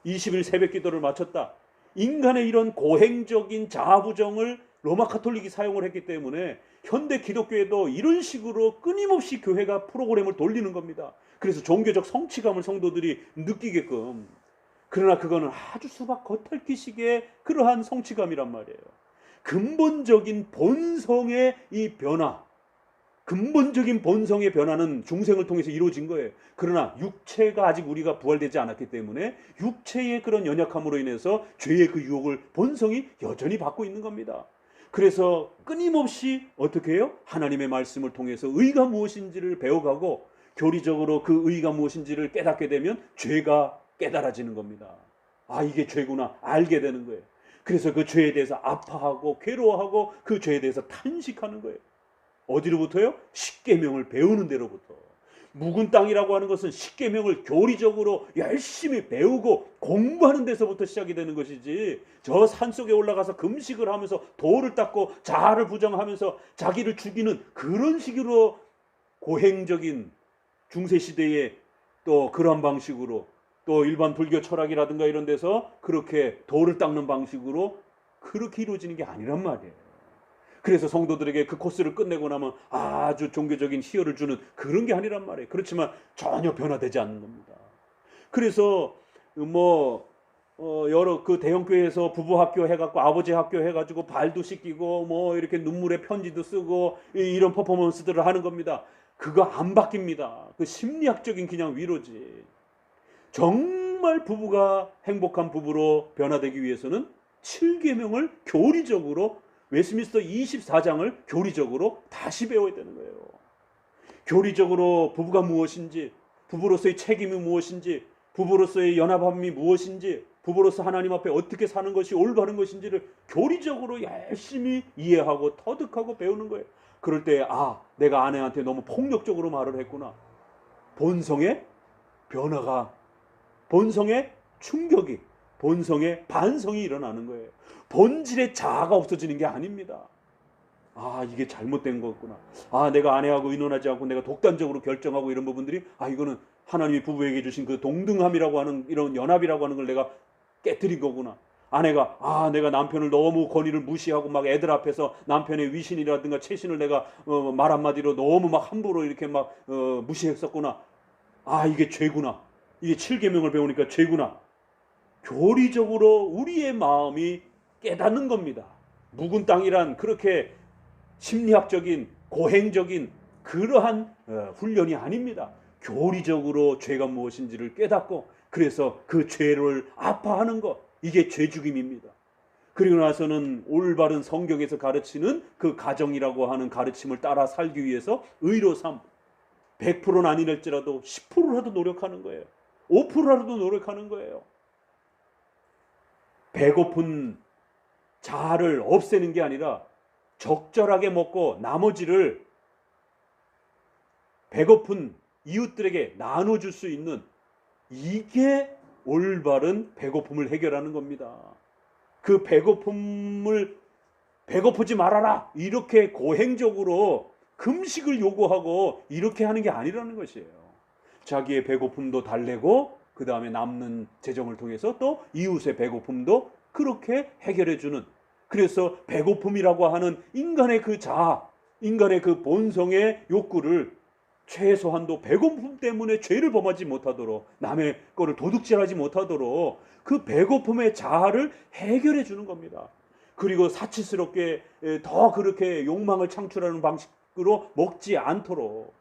20일 새벽 기도를 마쳤다. 인간의 이런 고행적인 자아부정을 로마 카톨릭이 사용을 했기 때문에 현대 기독교에도 이런 식으로 끊임없이 교회가 프로그램을 돌리는 겁니다. 그래서 종교적 성취감을 성도들이 느끼게끔. 그러나 그거는 아주 수박 겉핥기식의 그러한 성취감이란 말이에요. 근본적인 본성의 이 변화, 근본적인 본성의 변화는 중생을 통해서 이루어진 거예요. 그러나 육체가 아직 우리가 부활되지 않았기 때문에 육체의 그런 연약함으로 인해서 죄의 그 유혹을 본성이 여전히 받고 있는 겁니다. 그래서 끊임없이 어떻게 해요? 하나님의 말씀을 통해서 의가 무엇인지를 배워가고 교리적으로 그 의가 무엇인지를 깨닫게 되면 죄가 깨달아지는 겁니다. 아, 이게 죄구나 알게 되는 거예요. 그래서 그 죄에 대해서 아파하고 괴로워하고 그 죄에 대해서 탄식하는 거예요. 어디로부터요? 십계명을 배우는 데로부터. 묵은 땅이라고 하는 것은 십계명을 교리적으로 열심히 배우고 공부하는 데서부터 시작이 되는 것이지, 저 산속에 올라가서 금식을 하면서 도를 닦고 자아를 부정하면서 자기를 죽이는 그런 식으로 고행적인 중세시대에 또 그런 방식으로 또 일반 불교 철학이라든가 이런 데서 그렇게 도를 닦는 방식으로 그렇게 이루어지는 게 아니란 말이에요. 그래서 성도들에게 그 코스를 끝내고 나면 아주 종교적인 희열을 주는 그런 게 아니란 말이에요. 그렇지만 전혀 변화되지 않는 겁니다. 그래서 여러 그 대형교회에서 부부학교 해갖고 아버지 학교 해가지고 발도 씻기고 이렇게 눈물에 편지도 쓰고 이런 퍼포먼스들을 하는 겁니다. 그거 안 바뀝니다. 그 심리학적인 그냥 위로지. 정말 부부가 행복한 부부로 변화되기 위해서는 7계명을 교리적으로, 웨스민스터 24장을 교리적으로 다시 배워야 되는 거예요. 교리적으로 부부가 무엇인지, 부부로서의 책임이 무엇인지, 부부로서의 연합함이 무엇인지, 부부로서 하나님 앞에 어떻게 사는 것이 올바른 것인지를 교리적으로 열심히 이해하고 터득하고 배우는 거예요. 그럴 때 내가 아내한테 너무 폭력적으로 말을 했구나. 본성의 변화가, 본성의 충격이, 본성의 반성이 일어나는 거예요. 본질의 자아가 없어지는 게 아닙니다. 이게 잘못된 거구나. 내가 아내하고 의논하지 않고 내가 독단적으로 결정하고 이런 부분들이 이거는 하나님이 부부에게 주신 그 동등함이라고 하는 이런 연합이라고 하는 걸 내가 깨뜨린 거구나. 아내가 내가 남편을 너무 권위를 무시하고 막 애들 앞에서 남편의 위신이라든가 채신을 내가 말 한마디로 너무 막 함부로 이렇게 막 무시했었구나. 이게 죄구나. 이게 7계명을 배우니까 죄구나. 교리적으로 우리의 마음이 깨닫는 겁니다. 묵은 땅이란 그렇게 심리학적인 고행적인 그러한 훈련이 아닙니다. 교리적으로 죄가 무엇인지를 깨닫고 그래서 그 죄를 아파하는 것, 이게 죄죽임입니다. 그리고 나서는 올바른 성경에서 가르치는 그 가정이라고 하는 가르침을 따라 살기 위해서 의로 삶, 100%는 아니랄지라도 10%라도 노력하는 거예요. 5%라도 노력하는 거예요. 배고픈 자아를 없애는 게 아니라 적절하게 먹고 나머지를 배고픈 이웃들에게 나눠줄 수 있는, 이게 올바른 배고픔을 해결하는 겁니다. 그 배고프지 말아라 이렇게 고행적으로 금식을 요구하고 이렇게 하는 게 아니라는 것이에요. 자기의 배고픔도 달래고 그 다음에 남는 재정을 통해서 또 이웃의 배고픔도 그렇게 해결해주는, 그래서 배고픔이라고 하는 인간의 그 자아, 인간의 그 본성의 욕구를 최소한도 배고픔 때문에 죄를 범하지 못하도록, 남의 거를 도둑질하지 못하도록 그 배고픔의 자아를 해결해 주는 겁니다. 그리고 사치스럽게 더 그렇게 욕망을 창출하는 방식으로 먹지 않도록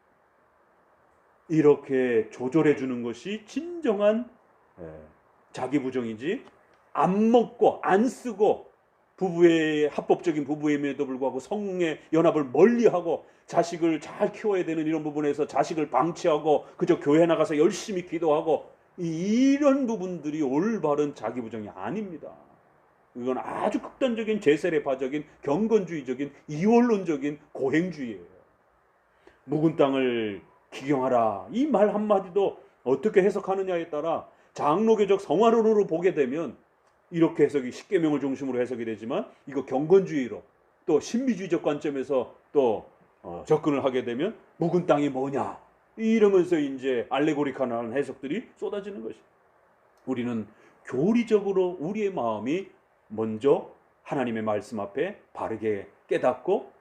이렇게 조절해 주는 것이 진정한 자기 부정이지, 안 먹고 안 쓰고 부부의 합법적인 부부임에도 불구하고 성의 연합을 멀리하고 자식을 잘 키워야 되는 이런 부분에서 자식을 방치하고 그저 교회 나가서 열심히 기도하고 이런 부분들이 올바른 자기 부정이 아닙니다. 이건 아주 극단적인 제세례파적인 경건주의적인 이원론적인 고행주의예요. 묵은 땅을 기경하라, 이 말 한마디도 어떻게 해석하느냐에 따라 장로교적 성화론으로 보게 되면 이렇게 해석이 10계명을 중심으로 해석이 되지만, 이거 경건주의로 또 신비주의적 관점에서 또 접근을 하게 되면 묵은 땅이 뭐냐 이러면서 이제 알레고리카나 해석들이 쏟아지는 것이죠. 우리는 교리적으로 우리의 마음이 먼저 하나님의 말씀 앞에 바르게 깨닫고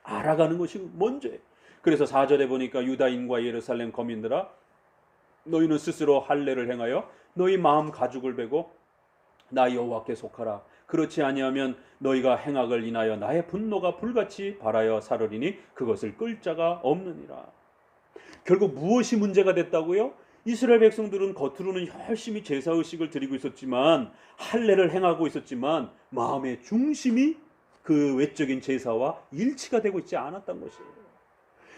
알아가는 것이 먼저예요. 그래서 4절에 보니까 유다인과 예루살렘 거민들아, 너희는 스스로 할례를 행하여 너희 마음 가죽을 베고 나 여호와께 속하라. 그렇지 아니하면 너희가 행악을 인하여 나의 분노가 불같이 발하여 사르리니 그것을 끌 자가 없느니라. 결국 무엇이 문제가 됐다고요? 이스라엘 백성들은 겉으로는 열심히 제사의식을 드리고 있었지만, 할례를 행하고 있었지만 마음의 중심이 그 외적인 제사와 일치가 되고 있지 않았던 것이에요.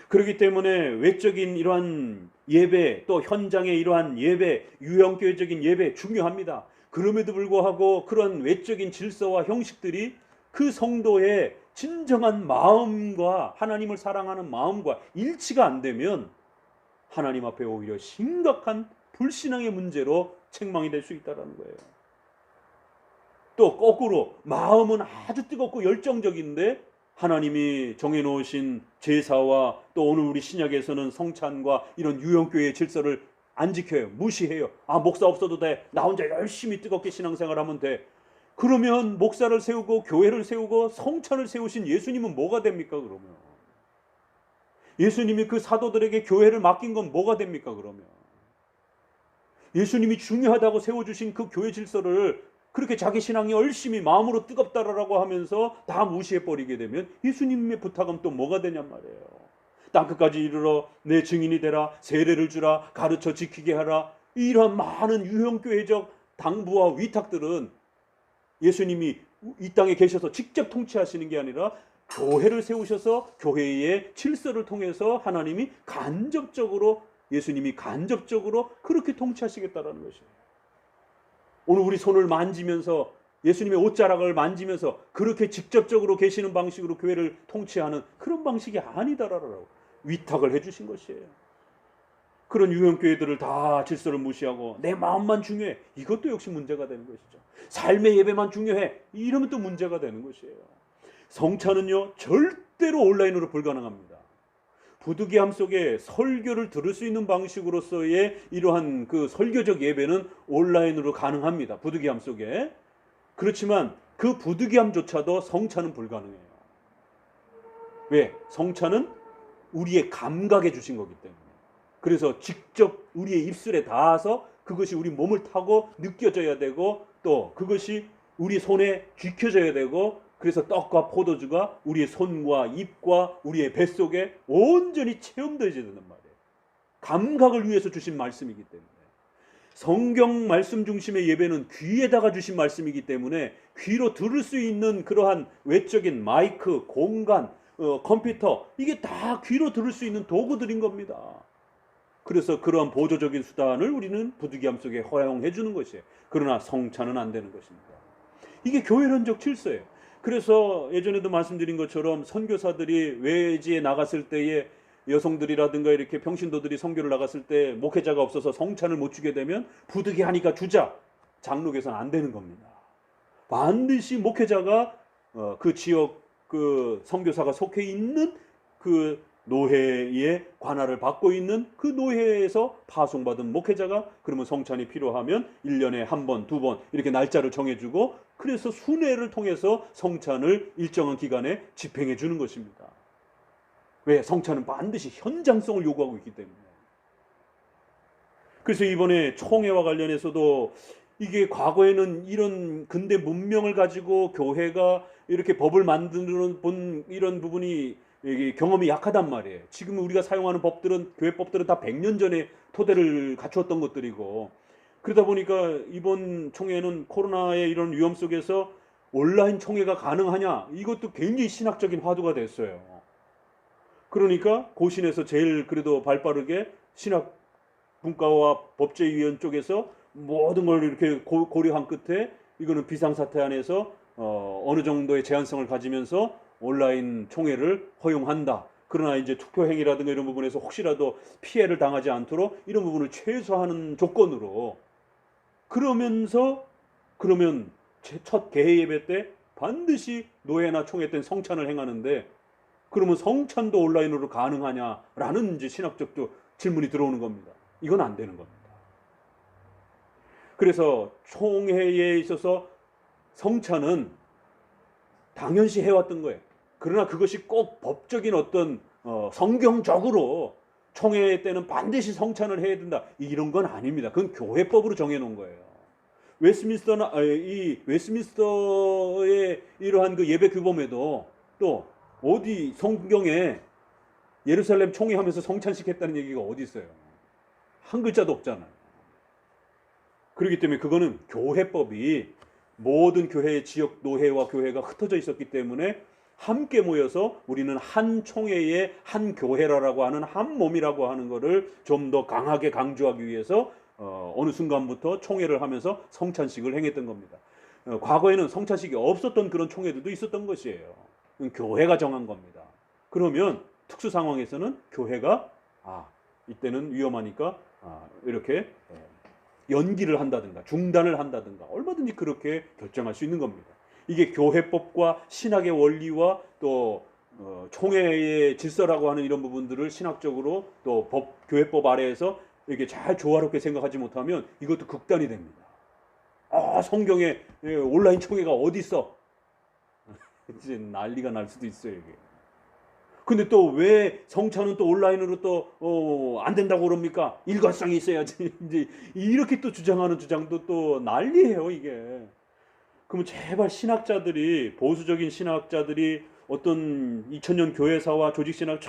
그렇기 때문에 외적인 이러한 예배, 또 현장의 이러한 예배, 유형교회적인 예배 중요합니다. 그럼에도 불구하고 그런 외적인 질서와 형식들이 그 성도의 진정한 마음과 하나님을 사랑하는 마음과 일치가 안 되면 하나님 앞에 오히려 심각한 불신앙의 문제로 책망이 될 수 있다는 거예요. 또 거꾸로 마음은 아주 뜨겁고 열정적인데 하나님이 정해놓으신 제사와 또 오늘 우리 신약에서는 성찬과 이런 유형교회의 질서를 안 지켜요. 무시해요. 목사 없어도 돼. 나 혼자 열심히 뜨겁게 신앙생활하면 돼. 그러면 목사를 세우고 교회를 세우고 성찬을 세우신 예수님은 뭐가 됩니까 그러면? 예수님이 그 사도들에게 교회를 맡긴 건 뭐가 됩니까 그러면? 예수님이 중요하다고 세워주신 그 교회 질서를 그렇게 자기 신앙이 열심히 마음으로 뜨겁다라고 하면서 다 무시해버리게 되면 예수님의 부탁은 또 뭐가 되냔 말이에요. 땅끝까지 이르러 내 증인이 되라, 세례를 주라, 가르쳐 지키게 하라, 이러한 많은 유형교회적 당부와 위탁들은 예수님이 이 땅에 계셔서 직접 통치하시는 게 아니라 교회를 세우셔서 교회의 질서를 통해서 하나님이 예수님이 간접적으로 그렇게 통치하시겠다라는 것이에요. 오늘 우리 손을 만지면서 예수님의 옷자락을 만지면서 그렇게 직접적으로 계시는 방식으로 교회를 통치하는 그런 방식이 아니다라고 위탁을 해주신 것이에요. 그런 유형교회들을 다 질서를 무시하고 내 마음만 중요해, 이것도 역시 문제가 되는 것이죠. 삶의 예배만 중요해, 이러면 또 문제가 되는 것이에요. 성찬은요 절대로 온라인으로 불가능합니다. 부득이함 속에 설교를 들을 수 있는 방식으로서의 이러한 그 설교적 예배는 온라인으로 가능합니다. 부득이함 속에. 그렇지만 그 부득이함조차도 성찬은 불가능해요. 왜? 성찬은 우리의 감각에 주신 거기 때문에. 그래서 직접 우리의 입술에 닿아서 그것이 우리 몸을 타고 느껴져야 되고, 또 그것이 우리 손에 쥐켜져야 되고, 그래서 떡과 포도주가 우리의 손과 입과 우리의 뱃속에 온전히 체험되어야 된단 말이에요. 감각을 위해서 주신 말씀이기 때문에. 성경 말씀 중심의 예배는 귀에다가 주신 말씀이기 때문에 귀로 들을 수 있는 그러한 외적인 마이크, 공간, 컴퓨터, 이게 다 귀로 들을 수 있는 도구들인 겁니다. 그래서 그러한 보조적인 수단을 우리는 부득이함 속에 허용해 주는 것이에요. 그러나 성찬은 안 되는 것입니다. 이게 교회론적 질서예요. 그래서 예전에도 말씀드린 것처럼 선교사들이 외지에 나갔을 때에 여성들이라든가 이렇게 평신도들이 선교를 나갔을 때 목회자가 없어서 성찬을 못 주게 되면 부득이하니까 주자. 장로교에서는 안 되는 겁니다. 반드시 목회자가 그 지역 그 선교사가 속해 있는 그 노회의 관할을 받고 있는 그 노회에서 파송받은 목회자가 그러면 성찬이 필요하면 1년에 한 번, 두 번 이렇게 날짜를 정해주고, 그래서 순회를 통해서 성찬을 일정한 기간에 집행해 주는 것입니다. 왜? 성찬은 반드시 현장성을 요구하고 있기 때문에. 그래서 이번에 총회와 관련해서도 이게 과거에는 이런 근대 문명을 가지고 교회가 이렇게 법을 만드는 본 이런 부분이 경험이 약하단 말이에요. 지금 우리가 사용하는 법들은, 교회법들은 다 100년 전에 토대를 갖추었던 것들이고, 그러다 보니까 이번 총회는 코로나의 이런 위험 속에서 온라인 총회가 가능하냐, 이것도 굉장히 신학적인 화두가 됐어요. 그러니까 고신에서 제일 그래도 발빠르게 신학 분과와 법제위원 쪽에서 모든 걸 이렇게 고려한 끝에 이거는 비상사태 안에서 어느 정도의 제한성을 가지면서 온라인 총회를 허용한다. 그러나 이제 투표행위라든가 이런 부분에서 혹시라도 피해를 당하지 않도록 이런 부분을 최소화하는 조건으로, 그러면 첫 개회 예배 때 반드시 노회나 총회 때 성찬을 행하는데, 그러면 성찬도 온라인으로 가능하냐라는 이제 신학적 질문이 들어오는 겁니다. 이건 안 되는 겁니다. 그래서 총회에 있어서 성찬은 당연시 해왔던 거예요. 그러나 그것이 꼭 법적인 어떤 성경적으로 총회 때는 반드시 성찬을 해야 된다, 이런 건 아닙니다. 그건 교회법으로 정해놓은 거예요. 웨스민스터의 이러한 그 예배 규범에도 또 어디 성경에 예루살렘 총회하면서 성찬시켰다는 얘기가 어디 있어요? 한 글자도 없잖아요. 그렇기 때문에 그거는 교회법이 모든 교회의 지역 노회와 교회가 흩어져 있었기 때문에 함께 모여서 우리는 한 총회의 한 교회라고 하는 한 몸이라고 하는 것을 좀 더 강하게 강조하기 위해서 어느 순간부터 총회를 하면서 성찬식을 행했던 겁니다. 과거에는 성찬식이 없었던 그런 총회들도 있었던 것이에요. 교회가 정한 겁니다. 그러면 특수 상황에서는 교회가 이때는 위험하니까 이렇게 연기를 한다든가 중단을 한다든가 얼마든지 그렇게 결정할 수 있는 겁니다. 이게 교회법과 신학의 원리와 또 총회의 질서라고 하는 이런 부분들을 신학적으로 또 교회법 아래에서 이렇게 잘 조화롭게 생각하지 못하면 이것도 극단이 됩니다. 성경에 온라인 총회가 어디 있어? 이제 난리가 날 수도 있어요, 이게. 근데 또 왜 성찬은 또 온라인으로 또 안 된다고 그럽니까? 일관성이 있어야지. 이제 이렇게 또 주장하는 주장도 또 난리예요, 이게. 그러면 제발 신학자들이, 보수적인 신학자들이 어떤 2000년 교회사와 조직신학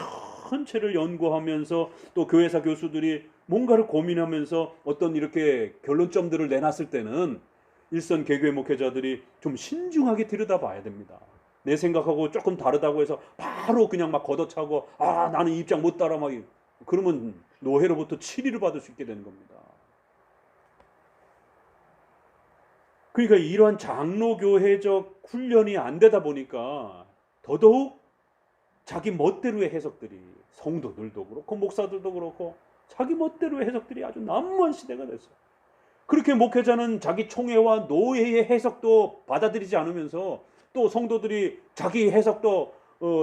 전체를 연구하면서 또 교회사 교수들이 뭔가를 고민하면서 어떤 이렇게 결론점들을 내놨을 때는 일선 개교회 목회자들이 좀 신중하게 들여다봐야 됩니다. 내 생각하고 조금 다르다고 해서 바로 그냥 막 걷어차고 나는 이 입장 못 따라 막 그러면 노회로부터 치리를 받을 수 있게 되는 겁니다. 그러니까 이러한 장로교회적 훈련이 안 되다 보니까 더더욱 자기 멋대로의 해석들이, 성도들도 그렇고 목사들도 그렇고 자기 멋대로의 해석들이 아주 난무한 시대가 됐어요. 그렇게 목회자는 자기 총회와 노회의 해석도 받아들이지 않으면서 또 성도들이 자기 해석도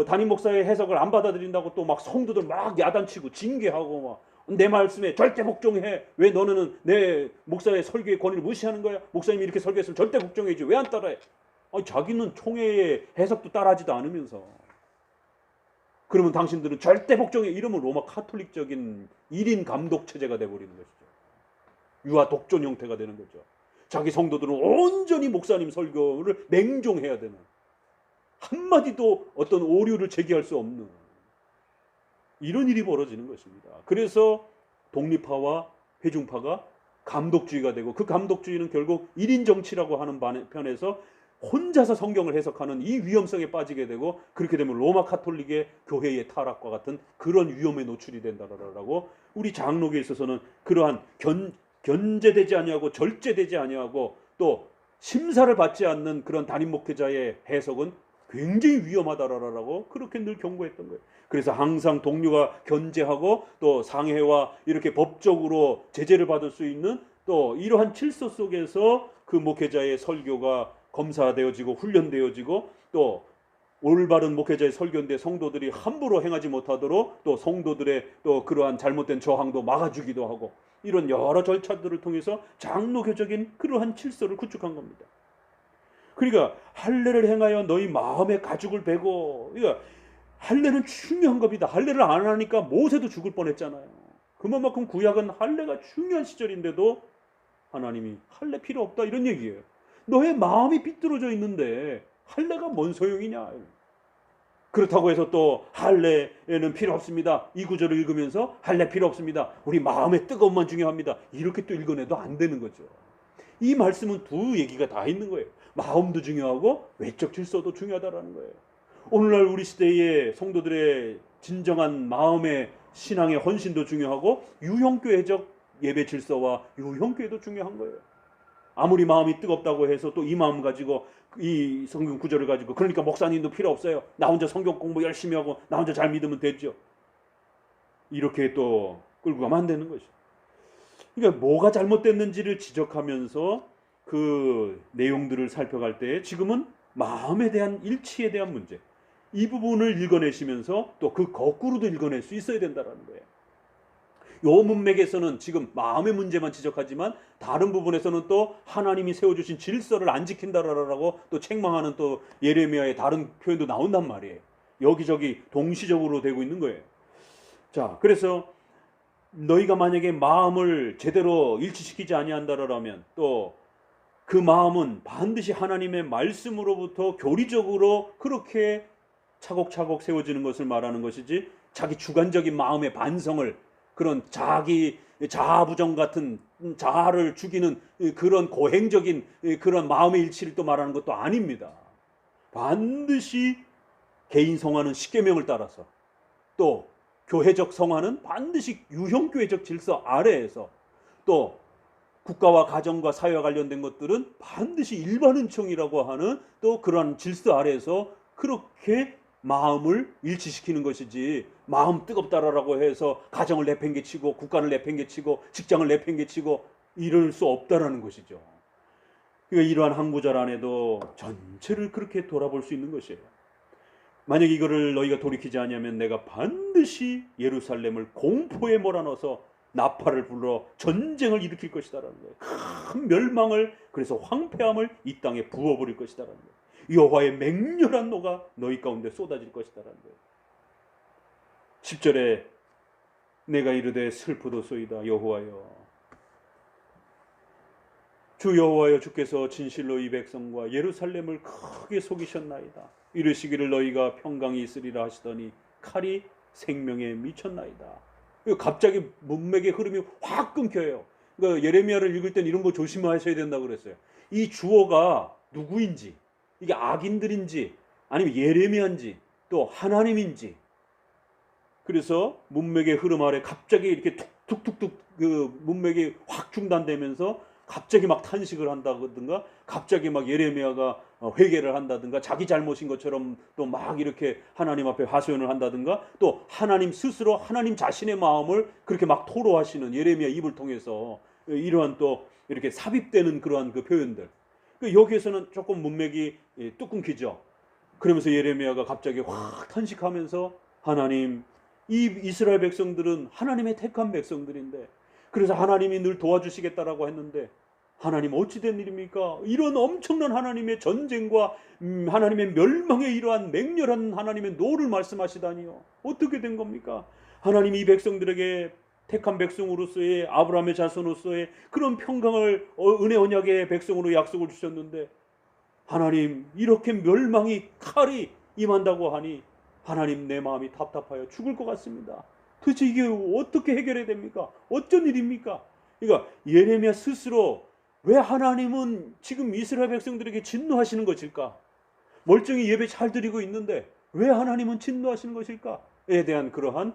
담임 목사의 해석을 안 받아들인다고 또 막 성도들 막 야단치고 징계하고 막 내 말씀에 절대 복종해. 왜 너는 내 목사의 설교의 권위를 무시하는 거야? 목사님이 이렇게 설교했으면 절대 복종해야지. 왜 안 따라해? 아니, 자기는 총회의 해석도 따라하지도 않으면서. 그러면 당신들은 절대 복종해. 이러면 로마 카톨릭적인 1인 감독 체제가 돼버리는 것이죠. 유아 독존 형태가 되는 거죠. 자기 성도들은 온전히 목사님 설교를 맹종해야 되는, 한마디도 어떤 오류를 제기할 수 없는 이런 일이 벌어지는 것입니다. 그래서 독립파와 회중파가 감독주의가 되고, 그 감독주의는 결국 1인 정치라고 하는 편에서 혼자서 성경을 해석하는 이 위험성에 빠지게 되고, 그렇게 되면 로마 카톨릭의 교회의 타락과 같은 그런 위험에 노출이 된다라고, 우리 장로교에 있어서는 그러한 견제되지 아니하고 절제되지 아니하고 또 심사를 받지 않는 그런 담임 목회자의 해석은 굉장히 위험하다라고 그렇게 늘 경고했던 거예요. 그래서 항상 동료가 견제하고 또 상해와 이렇게 법적으로 제재를 받을 수 있는 또 이러한 질서 속에서 그 목회자의 설교가 검사되어지고 훈련되어지고, 또 올바른 목회자의 설교인데 성도들이 함부로 행하지 못하도록 또 성도들의 또 그러한 잘못된 저항도 막아주기도 하고, 이런 여러 절차들을 통해서 장로교적인 그러한 질서를 구축한 겁니다. 그러니까 할례를 행하여 너희 마음의 가죽을 베고, 그러니까 할례는 중요한 겁니다. 할례를 안 하니까 모세도 죽을 뻔했잖아요. 그만큼 구약은 할례가 중요한 시절인데도 하나님이 할례 필요 없다 이런 얘기예요. 너의 마음이 삐뚤어져 있는데 할례가 뭔 소용이냐. 그렇다고 해서 또 할례에는 필요 없습니다. 이 구절을 읽으면서 할례 필요 없습니다. 우리 마음의 뜨거움만 중요합니다. 이렇게 또 읽어내도 안 되는 거죠. 이 말씀은 두 얘기가 다 있는 거예요. 마음도 중요하고 외적 질서도 중요하다라는 거예요. 오늘날 우리 시대의 성도들의 진정한 마음의 신앙의 헌신도 중요하고 유형교회적 예배 질서와 유형교회도 중요한 거예요. 아무리 마음이 뜨겁다고 해서 또 이 마음 가지고 이 성경 구절을 가지고 그러니까 목사님도 필요 없어요. 나 혼자 성경 공부 열심히 하고 나 혼자 잘 믿으면 되죠. 이렇게 또 끌고 가면 안 되는 것이죠. 그러니까 뭐가 잘못됐는지를 지적하면서 그 내용들을 살펴갈 때 지금은 마음에 대한 일치에 대한 문제, 이 부분을 읽어내시면서 또 그 거꾸로도 읽어낼 수 있어야 된다는 거예요. 요 문맥에서는 지금 마음의 문제만 지적하지만 다른 부분에서는 또 하나님이 세워주신 질서를 안 지킨다라고 또 책망하는 또 예레미야의 다른 표현도 나온단 말이에요. 여기저기 동시적으로 되고 있는 거예요. 자, 그래서 너희가 만약에 마음을 제대로 일치시키지 아니한다라면 또 그 마음은 반드시 하나님의 말씀으로부터 교리적으로 그렇게 차곡차곡 세워지는 것을 말하는 것이지, 자기 주관적인 마음의 반성을, 그런 자기 자아부정 같은 자아를 죽이는 그런 고행적인 그런 마음의 일치를 또 말하는 것도 아닙니다. 반드시 개인 성화는 십계명을 따라서, 또 교회적 성화는 반드시 유형교회적 질서 아래에서, 또 국가와 가정과 사회와 관련된 것들은 반드시 일반 은총이라고 하는 또 그런 질서 아래에서 그렇게 마음을 일치시키는 것이지, 마음 뜨겁다라고 해서 가정을 내팽개치고 국가를 내팽개치고 직장을 내팽개치고 이럴 수 없다라는 것이죠. 그러니까 이러한 한 구절 안에도 전체를 그렇게 돌아볼 수 있는 것이에요. 만약 이거를 너희가 돌이키지 않으면 내가 반드시 예루살렘을 공포에 몰아넣어서 나팔을 불러 전쟁을 일으킬 것이다라는 거예요. 큰 멸망을, 그래서 황폐함을 이 땅에 부어버릴 것이다라는 거예요. 여호와의 맹렬한 노가 너희 가운데 쏟아질 것이다라는 거예요. 10절에 내가 이르되 슬프도소이다 여호와여, 주 여호와여, 주께서 진실로 이 백성과 예루살렘을 크게 속이셨나이다. 이르시기를 너희가 평강이 있으리라 하시더니 칼이 생명에 미쳤나이다. 갑자기 문맥의 흐름이 확 끊겨요. 그러니까 예레미야를 읽을 땐 이런 거 조심하셔야 된다고 그랬어요. 이 주어가 누구인지, 이게 악인들인지 아니면 예레미야인지 또 하나님인지, 그래서 문맥의 흐름 아래 갑자기 이렇게 툭툭툭툭 그 문맥이 확 중단되면서 갑자기 막 탄식을 한다든가, 갑자기 막 예레미야가 회개를 한다든가, 자기 잘못인 것처럼 또 막 이렇게 하나님 앞에 하소연을 한다든가, 또 하나님 스스로 하나님 자신의 마음을 그렇게 막 토로하시는 예레미야 입을 통해서 이러한 또 이렇게 삽입되는 그러한 그 표현들, 여기에서는 조금 문맥이 뚝 끊기죠. 그러면서 예레미야가 갑자기 확 탄식하면서 하나님, 이 이스라엘 백성들은 하나님의 택한 백성들인데, 그래서 하나님이 늘 도와주시겠다라고 했는데 하나님 어찌 된 일입니까? 이런 엄청난 하나님의 전쟁과 하나님의 멸망에 이러한 맹렬한 하나님의 노를 말씀하시다니요. 어떻게 된 겁니까? 하나님이 이 백성들에게 택한 백성으로서의 아브라함의 자손으로서의 그런 평강을 은혜 언약의 백성으로 약속을 주셨는데 하나님 이렇게 멸망이 칼이 임한다고 하니 하나님 내 마음이 답답하여 죽을 것 같습니다. 도대체 이게 어떻게 해결해야 됩니까? 어쩐 일입니까? 그러니까 예레미야 스스로 왜 하나님은 지금 이스라엘 백성들에게 진노하시는 것일까? 멀쩡히 예배 잘 드리고 있는데 왜 하나님은 진노하시는 것일까?에 대한 그러한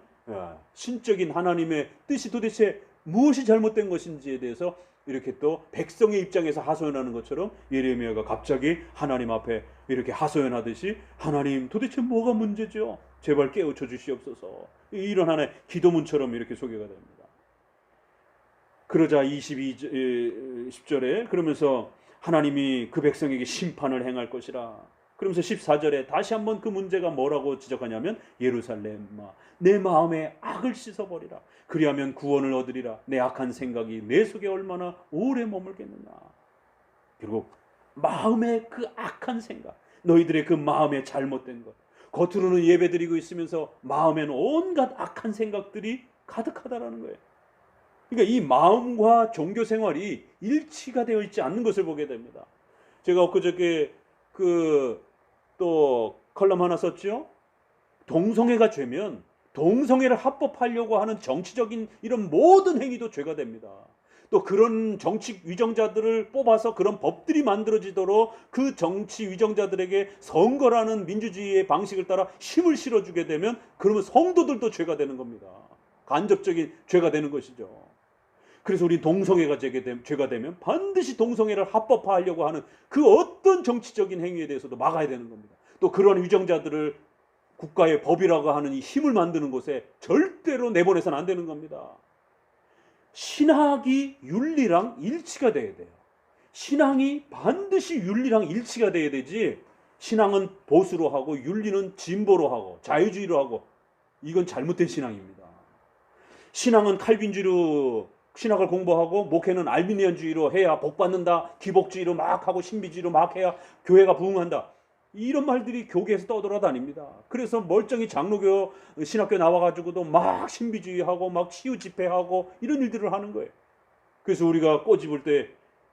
신적인 하나님의 뜻이 도대체 무엇이 잘못된 것인지에 대해서 이렇게 또 백성의 입장에서 하소연하는 것처럼 예레미야가 갑자기 하나님 앞에 이렇게 하소연하듯이 하나님 도대체 뭐가 문제죠? 제발 깨우쳐 주시옵소서. 이런 하나의 기도문처럼 이렇게 소개가 됩니다. 그러자 10절에 그러면서 하나님이 그 백성에게 심판을 행할 것이라. 그러면서 14절에 다시 한번 그 문제가 뭐라고 지적하냐면 예루살렘아 내 마음의 악을 씻어버리라. 그리하면 구원을 얻으리라. 내 악한 생각이 내 속에 얼마나 오래 머물겠느냐. 결국 마음의 그 악한 생각, 너희들의 그 마음의 잘못된 것, 겉으로는 예배드리고 있으면서 마음에는 온갖 악한 생각들이 가득하다라는 거예요. 그러니까 이 마음과 종교 생활이 일치가 되어 있지 않는 것을 보게 됩니다. 제가 엊그저께 또 컬럼 하나 썼죠. 동성애가 죄면 동성애를 합법하려고 하는 정치적인 이런 모든 행위도 죄가 됩니다. 또 그런 정치 위정자들을 뽑아서 그런 법들이 만들어지도록 그 정치 위정자들에게 선거라는 민주주의의 방식을 따라 힘을 실어주게 되면 그러면 성도들도 죄가 되는 겁니다. 간접적인 죄가 되는 것이죠. 그래서 우리 동성애가 죄가 되면 반드시 동성애를 합법화하려고 하는 그 어떤 정치적인 행위에 대해서도 막아야 되는 겁니다. 또 그런 위정자들을 국가의 법이라고 하는 이 힘을 만드는 곳에 절대로 내보내서는 안 되는 겁니다. 신학이 윤리랑 일치가 돼야 돼요. 신앙이 반드시 윤리랑 일치가 돼야 되지, 신앙은 보수로 하고 윤리는 진보로 하고 자유주의로 하고, 이건 잘못된 신앙입니다. 신앙은 칼빈주의로 신학을 공부하고 목회는 알비니안주의로 해야 복받는다, 기복주의로 막 하고 신비주의로 막 해야 교회가 부흥한다, 이런 말들이 교계에서 떠돌아다닙니다. 그래서 멀쩡히 장로교 신학교 나와가지고도 막 신비주의하고 막 치유 집회하고 이런 일들을 하는 거예요. 그래서 우리가 꼬집을 때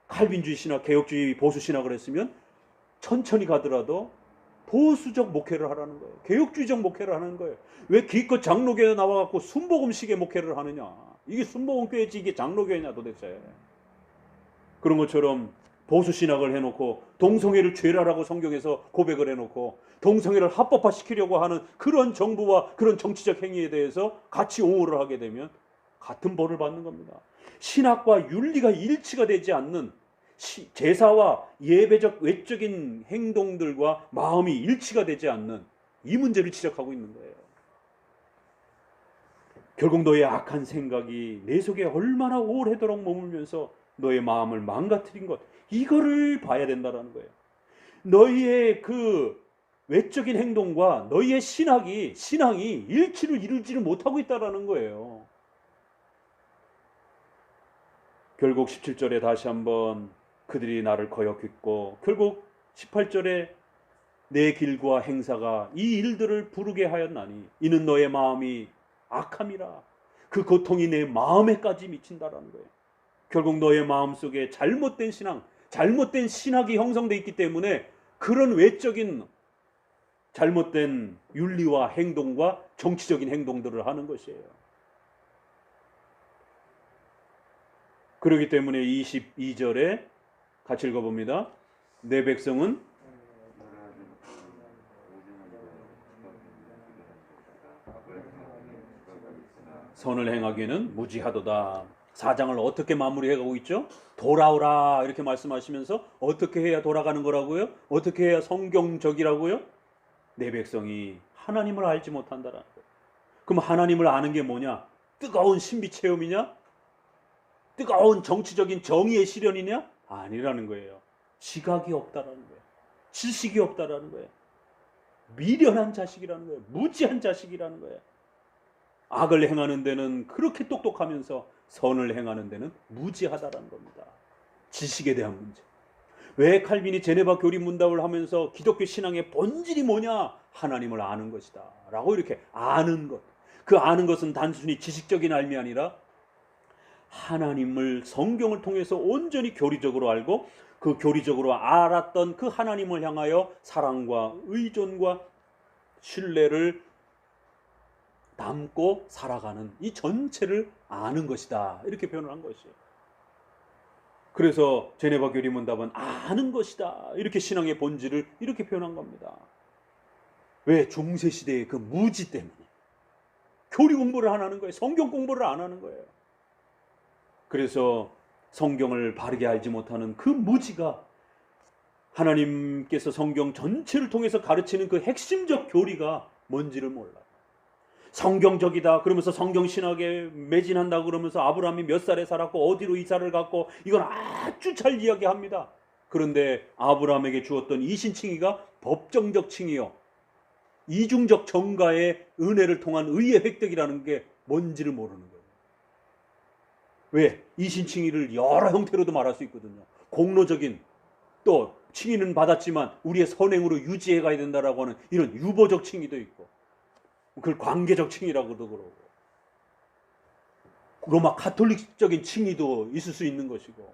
칼빈주의 신학, 개혁주의 보수 신학을 했으면 천천히 가더라도 보수적 목회를 하라는 거예요. 개혁주의적 목회를 하는 거예요. 왜 기껏 장로교에 나와갖고 순복음식의 목회를 하느냐. 이게 순복음교회지 이게 장로교회냐 도대체. 그런 것처럼 보수신학을 해놓고 동성애를 죄라라고 성경에서 고백을 해놓고 동성애를 합법화시키려고 하는 그런 정부와 그런 정치적 행위에 대해서 같이 옹호를 하게 되면 같은 벌을 받는 겁니다. 신학과 윤리가 일치가 되지 않는 제사와 예배적 외적인 행동들과 마음이 일치가 되지 않는 이 문제를 지적하고 있는 거예요. 결국 너의 악한 생각이 내 속에 얼마나 오래도록 머물면서 너의 마음을 망가뜨린 것, 이거를 봐야 된다는 거예요. 너희의 그 외적인 행동과 너희의 신앙이 일치를 이루지를 못하고 있다는 거예요. 결국 17절에 다시 한번 그들이 나를 거역했고, 결국 18절에 내 길과 행사가 이 일들을 부르게 하였나니 이는 너의 마음이 악함이라. 그 고통이 내 마음에까지 미친다라는 거예요. 결국 너의 마음속에 잘못된 신학이 형성되어 있기 때문에 그런 외적인 잘못된 윤리와 행동과 정치적인 행동들을 하는 것이에요. 그렇기 때문에 22절에 같이 읽어봅니다. 내 백성은 선을 행하기에는 무지하도다. 4장을 어떻게 마무리해가고 있죠? 돌아오라 이렇게 말씀하시면서 어떻게 해야 돌아가는 거라고요? 어떻게 해야 성경적이라고요? 내 백성이 하나님을 알지 못한다라는 거예요. 그럼 하나님을 아는 게 뭐냐? 뜨거운 신비 체험이냐? 뜨거운 정치적인 정의의 실현이냐? 아니라는 거예요. 지각이 없다라는 거예요. 지식이 없다라는 거예요. 미련한 자식이라는 거예요. 무지한 자식이라는 거예요. 악을 행하는 데는 그렇게 똑똑하면서 선을 행하는 데는 무지하다라는 겁니다. 지식에 대한 문제. 왜 칼빈이 제네바 교리 문답을 하면서 기독교 신앙의 본질이 뭐냐? 하나님을 아는 것이다 라고 이렇게 아는 것. 그 아는 것은 단순히 지식적인 알미 아니라 하나님을 성경을 통해서 온전히 교리적으로 알고 그 교리적으로 알았던 그 하나님을 향하여 사랑과 의존과 신뢰를 담고 살아가는 이 전체를 아는 것이다 이렇게 표현을 한 것이에요. 그래서 제네바 교리 문답은 아는 것이다 이렇게 신앙의 본질을 이렇게 표현한 겁니다. 왜? 중세시대의 그 무지 때문에 교리 공부를 안 하는 거예요. 성경 공부를 안 하는 거예요. 그래서 성경을 바르게 알지 못하는 그 무지가 하나님께서 성경 전체를 통해서 가르치는 그 핵심적 교리가 뭔지를 몰라요. 성경적이다 그러면서 성경신학에 매진한다 그러면서 아브라함이 몇 살에 살았고 어디로 이사를 갔고 이건 아주 잘 이야기합니다. 그런데 아브라함에게 주었던 이신칭의가 법정적 칭의요, 이중적 정가의 은혜를 통한 의의 획득이라는 게 뭔지를 모르는 거예요. 왜? 이신칭의를 여러 형태로도 말할 수 있거든요. 공로적인, 또 칭의는 받았지만 우리의 선행으로 유지해 가야 된다라고 하는 이런 유보적 칭의도 있고, 그걸 관계적 칭의라고도 그러고, 로마 가톨릭적인 칭의도 있을 수 있는 것이고,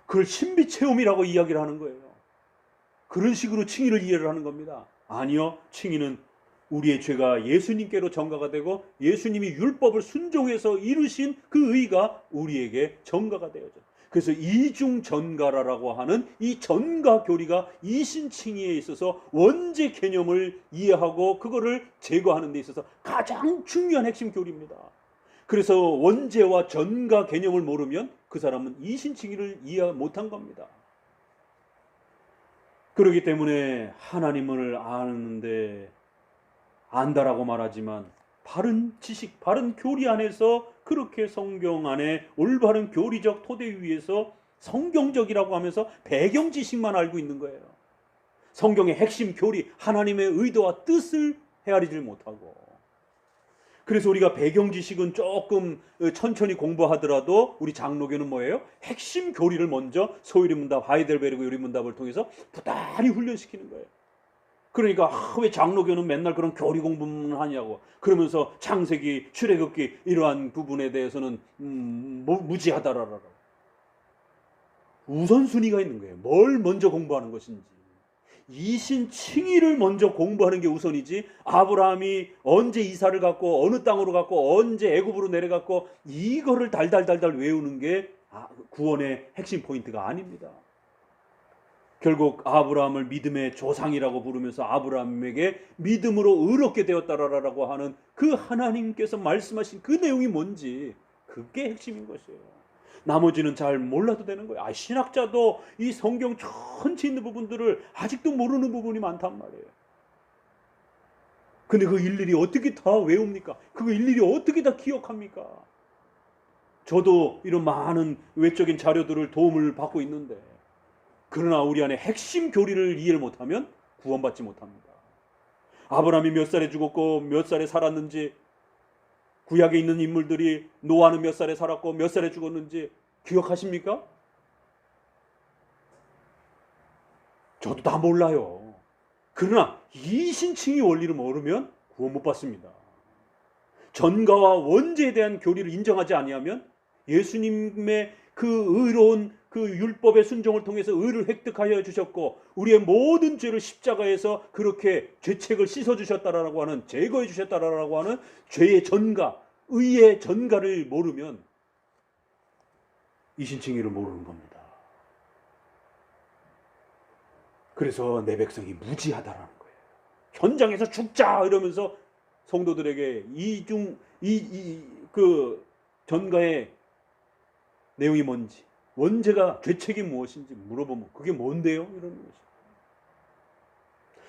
그걸 신비 체험이라고 이야기를 하는 거예요. 그런 식으로 칭의를 이해를 하는 겁니다. 아니요, 칭의는 우리의 죄가 예수님께로 전가가 되고 예수님이 율법을 순종해서 이루신 그 의가 우리에게 전가가 되어져. 그래서 이중 전가라라고 하는 이 전가 교리가 이신칭의에 있어서 원죄 개념을 이해하고 그거를 제거하는 데 있어서 가장 중요한 핵심 교리입니다. 그래서 원죄와 전가 개념을 모르면 그 사람은 이신칭의를 이해 못한 겁니다. 그렇기 때문에 하나님을 아는데 안다라고 말하지만 바른 지식, 바른 교리 안에서 그렇게 성경 안에 올바른 교리적 토대 위에서 성경적이라고 하면서 배경 지식만 알고 있는 거예요. 성경의 핵심 교리, 하나님의 의도와 뜻을 헤아리질 못하고. 그래서 우리가 배경 지식은 조금 천천히 공부하더라도 우리 장로교는 뭐예요? 핵심 교리를 먼저 소요리 문답, 하이델베르그 요리 문답을 통해서 부단히 훈련시키는 거예요. 그러니까 왜 장로교는 맨날 그런 교리 공부만 하냐고 그러면서 창세기, 출애굽기 이러한 부분에 대해서는 무지하다라라. 우선순위가 있는 거예요. 뭘 먼저 공부하는 것인지. 이신칭의를 먼저 공부하는 게 우선이지, 아브라함이 언제 이사를 갔고 어느 땅으로 갔고 언제 애굽으로 내려갔고 이거를 달달달달 외우는 게 구원의 핵심 포인트가 아닙니다. 결국 아브라함을 믿음의 조상이라고 부르면서 아브라함에게 믿음으로 의롭게 되었다라고 하는 그 하나님께서 말씀하신 그 내용이 뭔지, 그게 핵심인 것이에요. 나머지는 잘 몰라도 되는 거예요. 신학자도 이 성경 전체 있는 부분들을 아직도 모르는 부분이 많단 말이에요. 근데 그 일일이 어떻게 다 외웁니까? 그거 일일이 어떻게 다 기억합니까? 저도 이런 많은 외적인 자료들을 도움을 받고 있는데, 그러나 우리 안에 핵심 교리를 이해를 못하면 구원받지 못합니다. 아브라함이 몇 살에 죽었고 몇 살에 살았는지, 구약에 있는 인물들이 노아는 몇 살에 살았고 몇 살에 죽었는지 기억하십니까? 저도 다 몰라요. 그러나 이신칭의 원리를 모르면 구원 못 받습니다. 전가와 원죄에 대한 교리를 인정하지 아니하면 예수님의 그 의로운 그 율법의 순종을 통해서 의를 획득하여 주셨고 우리의 모든 죄를 십자가에서 그렇게 죄책을 씻어주셨다라고 하는, 제거해 주셨다라고 하는 죄의 전가, 의의 전가를 모르면 이신칭의를 모르는 겁니다. 그래서 내 백성이 무지하다라는 거예요. 현장에서 죽자 이러면서 성도들에게 그 전가의 내용이 뭔지, 원죄가 죄책이 무엇인지 물어보면 그게 뭔데요? 이러는 거죠.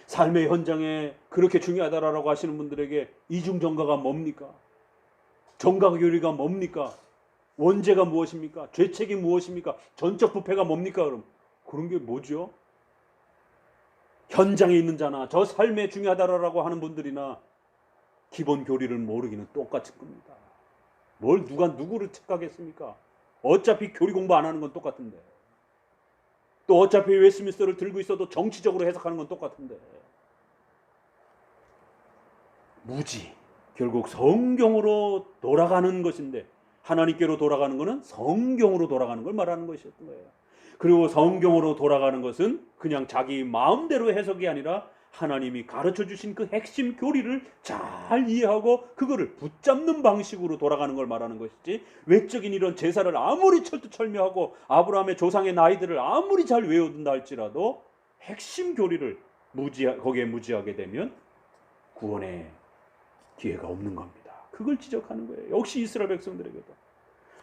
삶의 현장에 그렇게 중요하다라고 하시는 분들에게 이중전가가 뭡니까? 전가 교리가 뭡니까? 원죄가 무엇입니까? 죄책이 무엇입니까? 전적 부패가 뭡니까? 그럼 그런 게 뭐죠? 현장에 있는 자나 저 삶에 중요하다라고 하는 분들이나 기본 교리를 모르기는 똑같은 겁니다. 뭘 누가 누구를 착각했습니까? 어차피 교리 공부 안 하는 건 똑같은데. 또 어차피 웨스트민스터를 들고 있어도 정치적으로 해석하는 건 똑같은데. 무지. 결국 성경으로 돌아가는 것인데, 하나님께로 돌아가는 것은 성경으로 돌아가는 걸 말하는 것이었던 거예요. 그리고 성경으로 돌아가는 것은 그냥 자기 마음대로 해석이 아니라 하나님이 가르쳐 주신 그 핵심 교리를 잘 이해하고 그거를 붙잡는 방식으로 돌아가는 걸 말하는 것이지, 외적인 이런 제사를 아무리 철두철미하고 아브라함의 조상의 나이들을 아무리 잘 외워둔다 할지라도 핵심 교리를 거기에 무지하게 되면 구원의 기회가 없는 겁니다. 그걸 지적하는 거예요. 역시 이스라엘 백성들에게도.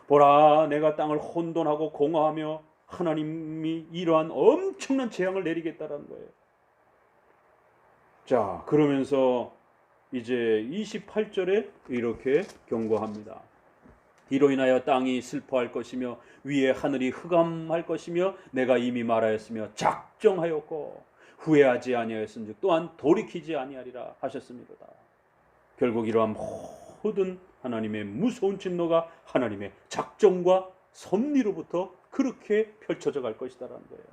보라, 내가 땅을 혼돈하고 공허하며, 하나님이 이러한 엄청난 재앙을 내리겠다라는 거예요. 자, 그러면서 이제 28절에 이렇게 경고합니다. 이로 인하여 땅이 슬퍼할 것이며 위에 하늘이 흑암할 것이며 내가 이미 말하였으며 작정하였고 후회하지 아니하였은즉 또한 돌이키지 아니하리라 하셨습니다. 결국 이러한 모든 하나님의 무서운 진노가 하나님의 작정과 섭리로부터 그렇게 펼쳐져 갈 것이다라는 거예요.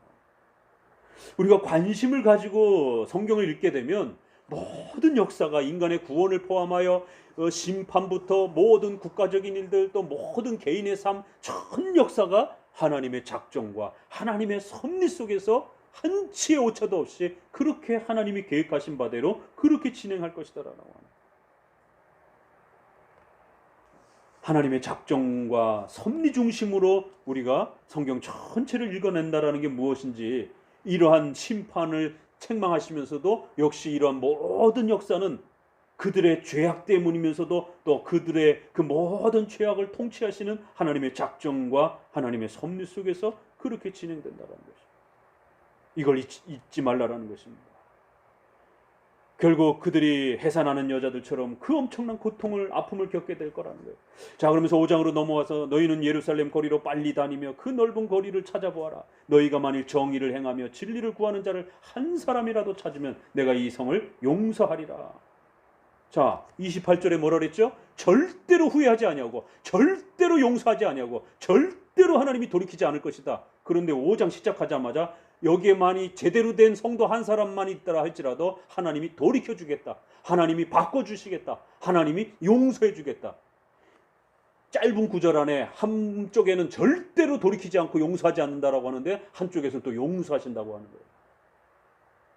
우리가 관심을 가지고 성경을 읽게 되면 모든 역사가 인간의 구원을 포함하여 심판부터 모든 국가적인 일들, 또 모든 개인의 삶, 전 역사가 하나님의 작정과 하나님의 섭리 속에서 한치의 오차도 없이 그렇게 하나님이 계획하신 바대로 그렇게 진행할 것이다라고 합니다. 하나님의 작정과 섭리 중심으로 우리가 성경 전체를 읽어낸다라는 게 무엇인지, 이러한 심판을 책망하시면서도 역시 이러한 모든 역사는 그들의 죄악 때문이면서도 또 그들의 그 모든 죄악을 통치하시는 하나님의 작정과 하나님의 섭리 속에서 그렇게 진행된다는 것입니다. 이걸 잊지 말라라는 것입니다. 결국 그들이 해산하는 여자들처럼 그 엄청난 고통을, 아픔을 겪게 될 거라는 거예요. 자, 그러면서 5장으로 넘어와서 너희는 예루살렘 거리로 빨리 다니며 그 넓은 거리를 찾아보아라. 너희가 만일 정의를 행하며 진리를 구하는 자를 한 사람이라도 찾으면 내가 이 성을 용서하리라. 자, 28절에 뭐라 그랬죠? 절대로 후회하지 아니하고 절대로 용서하지 아니하고 절대로 하나님이 돌이키지 않을 것이다. 그런데 5장 시작하자마자 여기에만이 제대로 된 성도 한 사람만 있더라 할지라도 하나님이 돌이켜 주겠다, 하나님이 바꿔주시겠다, 하나님이 용서해 주겠다. 짧은 구절 안에 한쪽에는 절대로 돌이키지 않고 용서하지 않는다라고 하는데 한쪽에서는 또 용서하신다고 하는 거예요.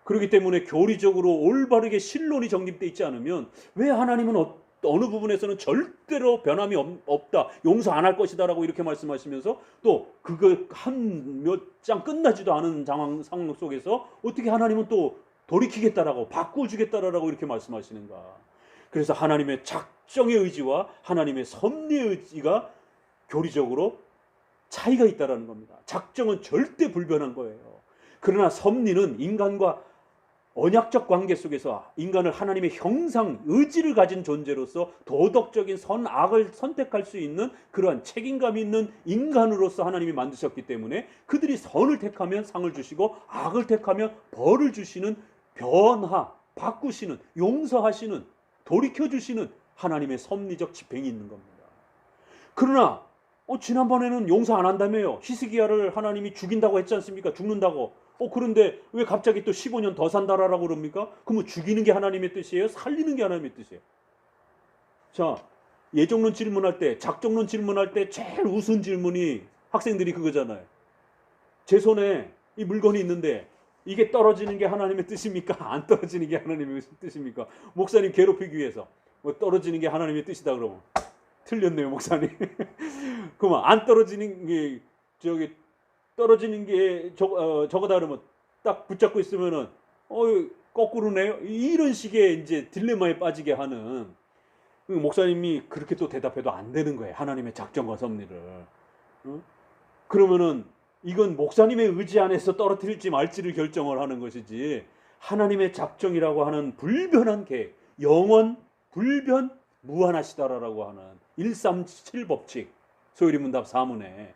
그렇기 때문에 교리적으로 올바르게 신론이 정립되어 있지 않으면 왜 하나님은 어느 부분에서는 절대로 변함이 없다, 용서 안 할 것이다 라고 이렇게 말씀하시면서 또 그거 한 몇 장 끝나지도 않은 상황 속에서 어떻게 하나님은 또 돌이키겠다라고 바꿔주겠다라고 이렇게 말씀하시는가. 그래서 하나님의 작정의 의지와 하나님의 섭리의 의지가 교리적으로 차이가 있다라는 겁니다. 작정은 절대 불변한 거예요. 그러나 섭리는 인간과 언약적 관계 속에서 인간을 하나님의 형상, 의지를 가진 존재로서 도덕적인 선악을 선택할 수 있는 그러한 책임감 있는 인간으로서 하나님이 만드셨기 때문에 그들이 선을 택하면 상을 주시고 악을 택하면 벌을 주시는, 변화, 바꾸시는, 용서하시는, 돌이켜주시는 하나님의 섭리적 집행이 있는 겁니다. 그러나 지난번에는 용서 안 한다며요. 히스기야를 하나님이 죽인다고 했지 않습니까? 죽는다고. 그런데 왜 갑자기 또 15년 더 산다라고 그럽니까? 그러면 죽이는 게 하나님의 뜻이에요? 살리는 게 하나님의 뜻이에요? 자, 예정론 질문할 때, 작정론 질문할 때 제일 우선 질문이 학생들이 그거잖아요. 제 손에 이 물건이 있는데 이게 떨어지는 게 하나님의 뜻입니까? 안 떨어지는 게 하나님의 뜻입니까? 목사님 괴롭히기 위해서 떨어지는 게 하나님의 뜻이다 그러면 틀렸네요, 목사님. 그러면 안 떨어지는 게 떨어지는 게 저거다 그러면 딱 붙잡고 있으면은 거꾸로네요. 이런 식의 이제 딜레마에 빠지게 하는, 목사님이 그렇게 또 대답해도 안 되는 거예요. 하나님의 작정과 섭리를. 그러면은 이건 목사님의 의지 안에서 떨어뜨릴지 말지를 결정을 하는 것이지, 하나님의 작정이라고 하는 불변한 계획, 영원 불변 무한하시다라고 하는 137 법칙, 소요리 문답 4문에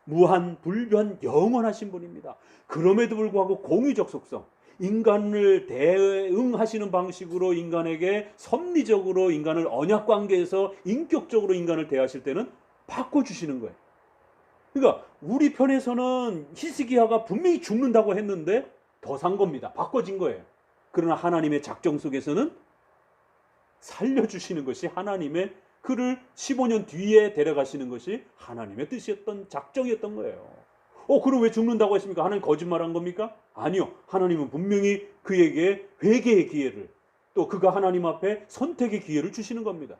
무한 불변 영원하신 분입니다. 그럼에도 불구하고 공의적 속성, 인간을 대응하시는 방식으로 인간에게 섭리적으로 인간을 언약 관계에서 인격적으로 인간을 대하실 때는 바꿔주시는 거예요. 그러니까 우리 편에서는 히스기야가 분명히 죽는다고 했는데 더 산 겁니다. 바꿔진 거예요. 그러나 하나님의 작정 속에서는 살려주시는 것이 하나님의, 그를 15년 뒤에 데려가시는 것이 하나님의 뜻이었던, 작정이었던 거예요. 그럼 왜 죽는다고 했습니까? 하나님 거짓말한 겁니까? 아니요. 하나님은 분명히 그에게 회개의 기회를, 또 그가 하나님 앞에 선택의 기회를 주시는 겁니다.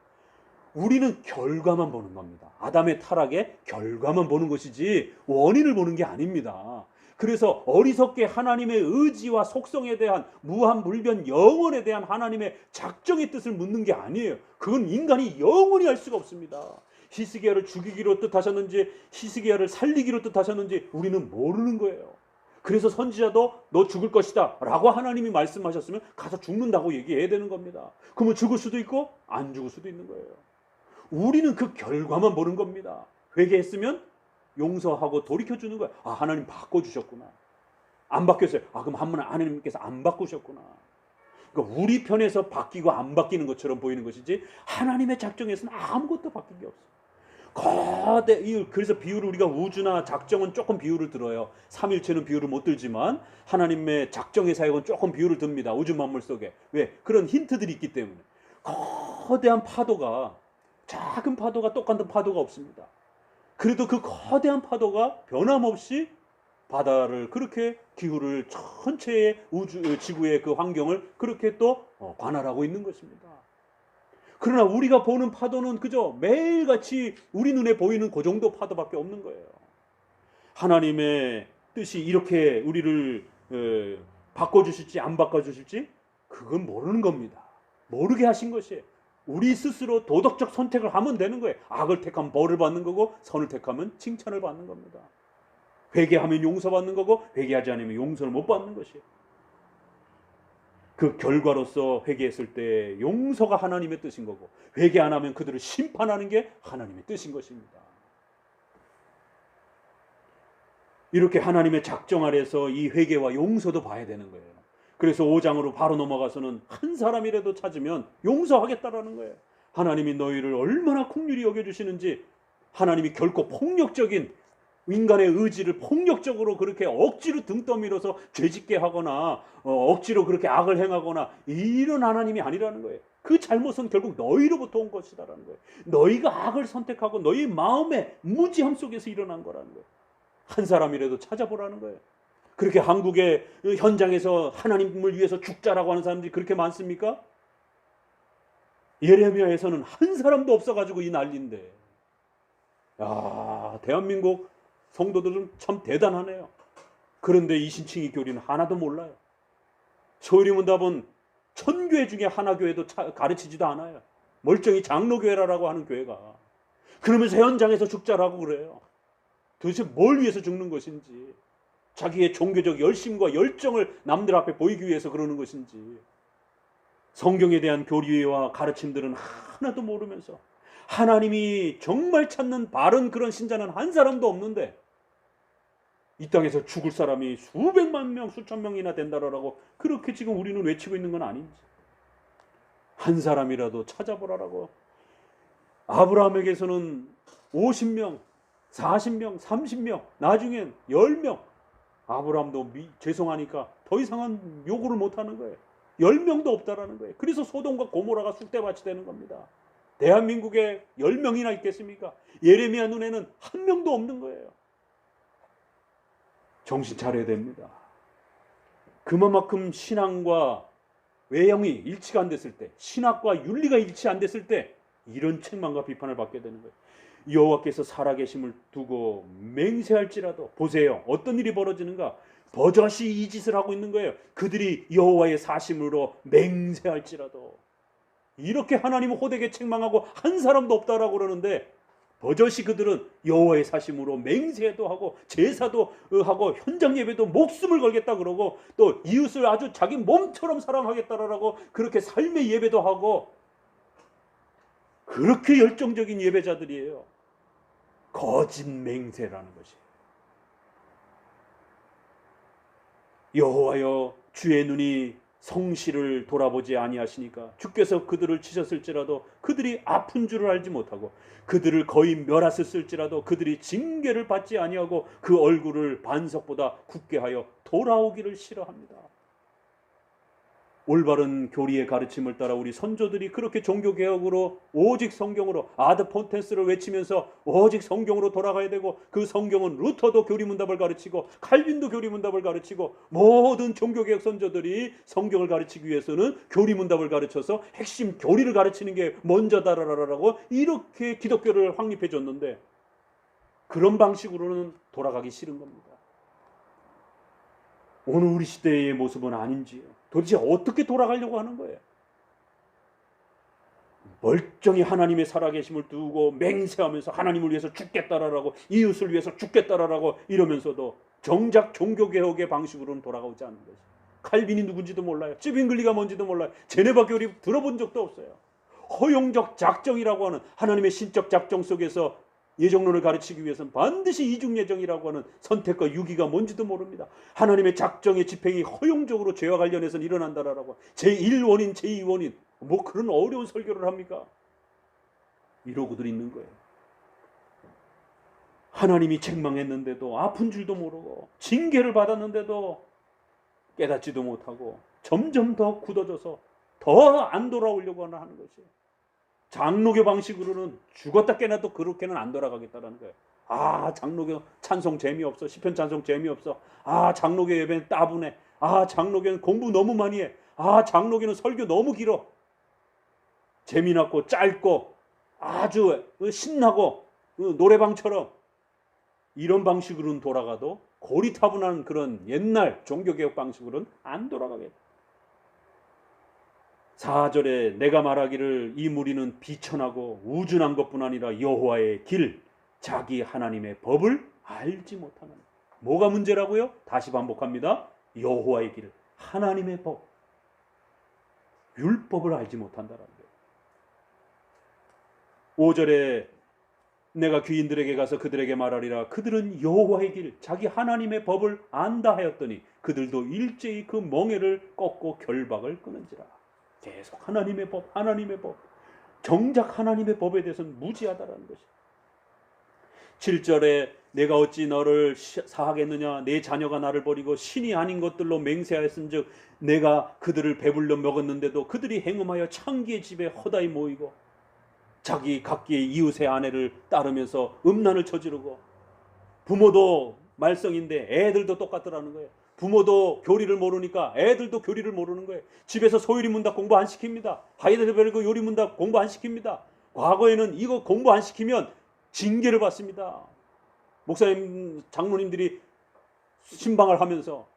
우리는 결과만 보는 겁니다. 아담의 타락의 결과만 보는 것이지 원인을 보는 게 아닙니다. 그래서 어리석게 하나님의 의지와 속성에 대한, 무한불변 영원에 대한 하나님의 작정의 뜻을 묻는 게 아니에요. 그건 인간이 영원히 알 수가 없습니다. 히스기야를 죽이기로 뜻하셨는지 히스기야를 살리기로 뜻하셨는지 우리는 모르는 거예요. 그래서 선지자도 너 죽을 것이다 라고 하나님이 말씀하셨으면 가서 죽는다고 얘기해야 되는 겁니다. 그러면 죽을 수도 있고 안 죽을 수도 있는 거예요. 우리는 그 결과만 보는 겁니다. 회개했으면 용서하고 돌이켜주는 거야. 하나님 바꿔주셨구나. 안 바뀌었어요. 그럼 하나님께서 안 바꾸셨구나. 그러니까 우리 편에서 바뀌고 안 바뀌는 것처럼 보이는 것이지 하나님의 작정에서는 아무것도 바뀐 게 없어요. 그래서 비유를, 우리가 우주나 작정은 조금 비유를 들어요. 삼일체는 비유를 못 들지만 하나님의 작정의 사역은 조금 비유를 듭니다. 우주 만물 속에. 왜? 그런 힌트들이 있기 때문에. 거대한 파도가, 작은 파도가 똑같은 파도가 없습니다. 그래도 그 거대한 파도가 변함없이 바다를 그렇게, 기후를, 전체의 지구의 그 환경을 그렇게 또 관할하고 있는 것입니다. 그러나 우리가 보는 파도는 그저 매일같이 우리 눈에 보이는 그 정도 파도밖에 없는 거예요. 하나님의 뜻이 이렇게 우리를 바꿔주실지 안 바꿔주실지 그건 모르는 겁니다. 모르게 하신 것이에요. 우리 스스로 도덕적 선택을 하면 되는 거예요. 악을 택하면 벌을 받는 거고 선을 택하면 칭찬을 받는 겁니다. 회개하면 용서받는 거고 회개하지 않으면 용서를 못 받는 것이에요. 그 결과로서 회개했을 때 용서가 하나님의 뜻인 거고, 회개 안 하면 그들을 심판하는 게 하나님의 뜻인 것입니다. 이렇게 하나님의 작정 아래서 이 회개와 용서도 봐야 되는 거예요. 그래서 5장으로 바로 넘어가서는 한 사람이라도 찾으면 용서하겠다라는 거예요. 하나님이 너희를 얼마나 긍휼히 여겨주시는지, 하나님이 결코 폭력적인 인간의 의지를 폭력적으로 그렇게 억지로 등 떠밀어서 죄짓게 하거나 억지로 그렇게 악을 행하거나 이런 하나님이 아니라는 거예요. 그 잘못은 결국 너희로부터 온 것이다라는 거예요. 너희가 악을 선택하고 너희 마음의 무지함 속에서 일어난 거라는 거예요. 한 사람이라도 찾아보라는 거예요. 그렇게 한국의 현장에서 하나님을 위해서 죽자라고 하는 사람들이 그렇게 많습니까? 예레미야에서는 한 사람도 없어가지고 이 난리인데, 대한민국 성도들은 참 대단하네요. 그런데 이신칭의 교리는 하나도 몰라요. 서울이문답은 천교회 중에 하나 교회도 가르치지도 않아요. 멀쩡히 장로교회라고 하는 교회가. 그러면서 현장에서 죽자라고 그래요. 도대체 뭘 위해서 죽는 것인지, 자기의 종교적 열심과 열정을 남들 앞에 보이기 위해서 그러는 것인지, 성경에 대한 교리와 가르침들은 하나도 모르면서, 하나님이 정말 찾는 바른 그런 신자는 한 사람도 없는데 이 땅에서 죽을 사람이 수백만 명, 수천 명이나 된다라고 그렇게 지금 우리는 외치고 있는 건 아닌지, 한 사람이라도 찾아보라라고. 아브라함에게서는 50명, 40명, 30명, 나중엔 10명. 아브라함도 죄송하니까 더 이상은 요구를 못하는 거예요. 10명도 없다라는 거예요. 그래서 소돔과 고모라가 쑥대밭이 되는 겁니다. 대한민국에 10명이나 있겠습니까? 예레미야 눈에는 한 명도 없는 거예요. 정신 차려야 됩니다. 그만큼 신앙과 외형이 일치가 안 됐을 때, 신학과 윤리가 일치 안 됐을 때 이런 책망과 비판을 받게 되는 거예요. 여호와께서 살아계심을 두고 맹세할지라도, 보세요. 어떤 일이 벌어지는가? 버젓이 이 짓을 하고 있는 거예요. 그들이 여호와의 사심으로 맹세할지라도. 이렇게 하나님을 호되게 책망하고 한 사람도 없다라고 그러는데 버젓이 그들은 여호와의 사심으로 맹세도 하고 제사도 하고 현장 예배도 목숨을 걸겠다 그러고, 또 이웃을 아주 자기 몸처럼 사랑하겠다라고 그렇게 삶의 예배도 하고, 그렇게 열정적인 예배자들이에요. 거짓 맹세라는 것이. 여호와여 주의 눈이 성실을 돌아보지 아니하시니까 주께서 그들을 치셨을지라도 그들이 아픈 줄을 알지 못하고 그들을 거의 멸하셨을지라도 그들이 징계를 받지 아니하고 그 얼굴을 반석보다 굳게 하여 돌아오기를 싫어합니다. 올바른 교리의 가르침을 따라 우리 선조들이 그렇게 종교개혁으로 오직 성경으로 아드 폰텐스를 외치면서 오직 성경으로 돌아가야 되고, 그 성경은 루터도 교리문답을 가르치고 칼빈도 교리문답을 가르치고 모든 종교개혁 선조들이 성경을 가르치기 위해서는 교리문답을 가르쳐서 핵심 교리를 가르치는 게 먼저다라고 이렇게 기독교를 확립해 줬는데, 그런 방식으로는 돌아가기 싫은 겁니다. 오늘 우리 시대의 모습은 아닌지요. 도대체 어떻게 돌아가려고 하는 거예요? 멀쩡히 하나님의 살아계심을 두고 맹세하면서 하나님을 위해서 죽겠다라고, 이웃을 위해서 죽겠다라고 이러면서도 정작 종교개혁의 방식으로는 돌아가지 않는 거죠. 칼빈이 누군지도 몰라요. 쯔빙글리가 뭔지도 몰라요. 제네바 교리 들어본 적도 없어요. 허용적 작정이라고 하는 하나님의 신적 작정 속에서 예정론을 가르치기 위해서는 반드시 이중예정이라고 하는 선택과 유기가 뭔지도 모릅니다. 하나님의 작정의 집행이 허용적으로 죄와 관련해서는 일어난다라고 제1원인 제2원인 뭐 그런 어려운 설교를 합니까? 이러고들 있는 거예요. 하나님이 책망했는데도 아픈 줄도 모르고 징계를 받았는데도 깨닫지도 못하고 점점 더 굳어져서 더 안 돌아오려고 하는 것이에요. 장로교 방식으로는 죽었다 깨나도 그렇게는 안 돌아가겠다라는 거예요. 아, 장로교 찬송 재미없어. 시편 찬송 재미없어. 아, 장로교 예배는 따분해. 아, 장로교는 공부 너무 많이 해. 아, 장로교는 설교 너무 길어. 재미났고 짧고 아주 신나고 노래방처럼 이런 방식으로는 돌아가도 고리타분한 그런 옛날 종교개혁 방식으로는 안 돌아가겠다. 4절에 내가 말하기를 이 무리는 비천하고 우준한 것뿐 아니라 여호와의 길, 자기 하나님의 법을 알지 못하는. 뭐가 문제라고요? 다시 반복합니다. 여호와의 길, 하나님의 법, 율법을 알지 못한다라는 거예요. 5절에 내가 귀인들에게 가서 그들에게 말하리라. 그들은 여호와의 길, 자기 하나님의 법을 안다 하였더니 그들도 일제히 그 멍에를 꺾고 결박을 끊은지라. 계속 하나님의 법, 하나님의 법. 정작 하나님의 법에 대해서는 무지하다라는 것이죠. 7절에 내가 어찌 너를 사하겠느냐, 내 자녀가 나를 버리고 신이 아닌 것들로 맹세하였은즉 내가 그들을 배불러 먹었는데도 그들이 행음하여 창기의 집에 허다히 모이고 자기 각기의 이웃의 아내를 따르면서 음란을 저지르고, 부모도 말썽인데 애들도 똑같더라는 거예요. 부모도 교리를 모르니까 애들도 교리를 모르는 거예요. 집에서 소유리 문답 공부 안 시킵니다. 하이델베르크 요리 문답 공부 안 시킵니다. 과거에는 이거 공부 안 시키면 징계를 받습니다. 목사님, 장로님들이 신방을 하면서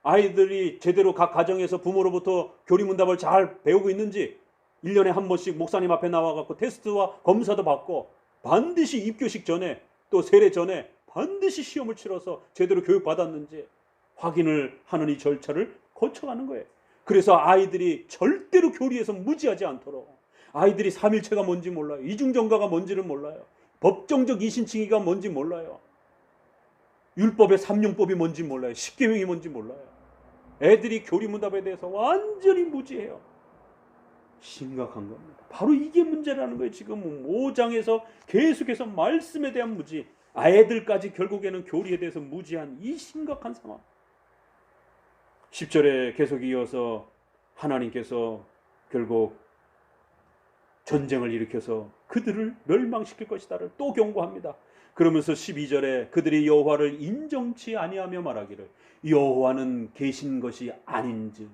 아이들이 제대로 각 가정에서 부모로부터 교리 문답을 잘 배우고 있는지 1년에 한 번씩 목사님 앞에 나와갖고 테스트와 검사도 받고, 반드시 입교식 전에 또 세례 전에 반드시 시험을 치러서 제대로 교육받았는지 확인을 하는 이 절차를 거쳐가는 거예요. 그래서 아이들이 절대로 교리에서 무지하지 않도록, 아이들이 삼일체가 뭔지 몰라요. 이중정가가 뭔지는 몰라요. 법정적 이신칭의가 뭔지 몰라요. 율법의 삼용법이 뭔지 몰라요. 십계명이 뭔지 몰라요. 애들이 교리문답에 대해서 완전히 무지해요. 심각한 겁니다. 바로 이게 문제라는 거예요. 지금 5장에서 계속해서 말씀에 대한 무지, 아이들까지 결국에는 교리에 대해서 무지한 이 심각한 상황. 10절에 계속 이어서 하나님께서 결국 전쟁을 일으켜서 그들을 멸망시킬 것이다를 또 경고합니다. 그러면서 12절에 그들이 여호와를 인정치 아니하며 말하기를 여호와는 계신 것이 아닌즉.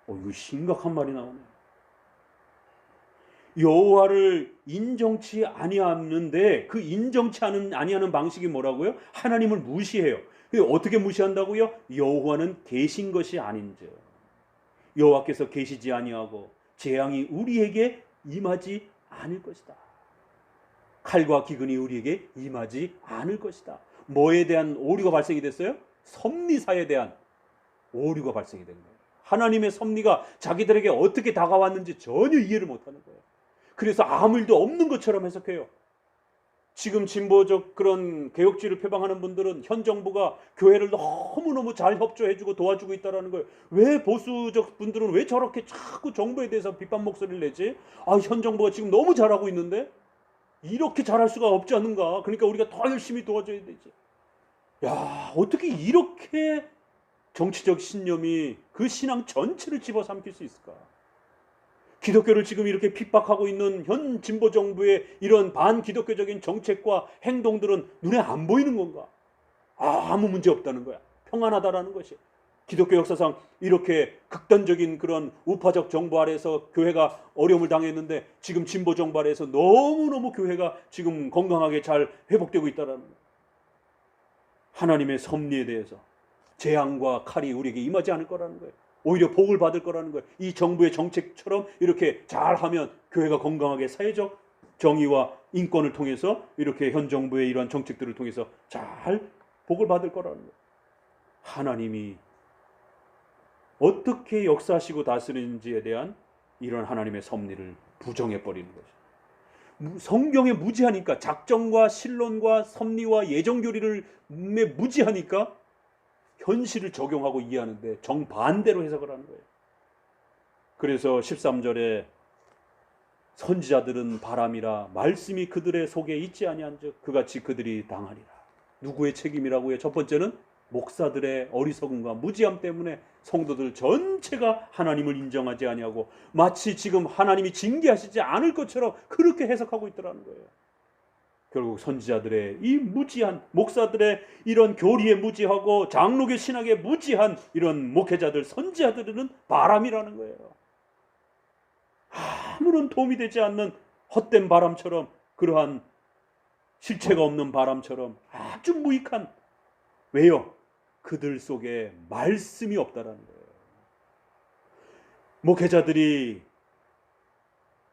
이거 심각한 말이 나오네. 여호와를 인정치 아니하는데 그 인정치 아니하는 방식이 뭐라고요? 하나님을 무시해요. 어떻게 무시한다고요? 여호와는 계신 것이 아닌즉. 여호와께서 계시지 아니하고 재앙이 우리에게 임하지 않을 것이다. 칼과 기근이 우리에게 임하지 않을 것이다. 뭐에 대한 오류가 발생이 됐어요? 섭리사에 대한 오류가 발생이 된 거예요. 하나님의 섭리가 자기들에게 어떻게 다가왔는지 전혀 이해를 못하는 거예요. 그래서 아무 일도 없는 것처럼 해석해요. 지금 진보적 그런 개혁주의를 표방하는 분들은 현 정부가 교회를 너무너무 잘 협조해주고 도와주고 있다는 거예요. 왜 보수적 분들은 왜 저렇게 자꾸 정부에 대해서 비판 목소리를 내지? 현 정부가 지금 너무 잘하고 있는데 이렇게 잘할 수가 없지 않는가? 그러니까 우리가 더 열심히 도와줘야 되지. 야, 어떻게 이렇게 정치적 신념이 그 신앙 전체를 집어삼킬 수 있을까? 기독교를 지금 이렇게 핍박하고 있는 현 진보 정부의 이런 반기독교적인 정책과 행동들은 눈에 안 보이는 건가? 아무 문제 없다는 거야. 평안하다라는 것이. 기독교 역사상 이렇게 극단적인 그런 우파적 정부 아래에서 교회가 어려움을 당했는데 지금 진보 정부 아래에서 너무너무 교회가 지금 건강하게 잘 회복되고 있다는 거야. 하나님의 섭리에 대해서 재앙과 칼이 우리에게 임하지 않을 거라는 거예요. 오히려 복을 받을 거라는 거예요. 이 정부의 정책처럼 이렇게 잘하면 교회가 건강하게 사회적 정의와 인권을 통해서 이렇게 현 정부의 이러한 정책들을 통해서 잘 복을 받을 거라는 거예요. 하나님이 어떻게 역사하시고 다스리는지에 대한 이런 하나님의 섭리를 부정해버리는 것이죠. 성경에 무지하니까, 작정과 신론과 섭리와 예정교리를 무지하니까 현실을 적용하고 이해하는데 정반대로 해석을 하는 거예요. 그래서 13절에 선지자들은 바람이라 말씀이 그들의 속에 있지 아니한즉 그같이 그들이 당하리라. 누구의 책임이라고요? 첫 번째는 목사들의 어리석음과 무지함 때문에 성도들 전체가 하나님을 인정하지 아니하고 마치 지금 하나님이 징계하시지 않을 것처럼 그렇게 해석하고 있더라는 거예요. 결국 선지자들의 이 무지한, 목사들의 이런 교리에 무지하고 장로교 신학에 무지한 이런 목회자들, 선지자들은 바람이라는 거예요. 아무런 도움이 되지 않는 헛된 바람처럼, 그러한 실체가 없는 바람처럼 아주 무익한, 왜요? 그들 속에 말씀이 없다라는 거예요. 목회자들이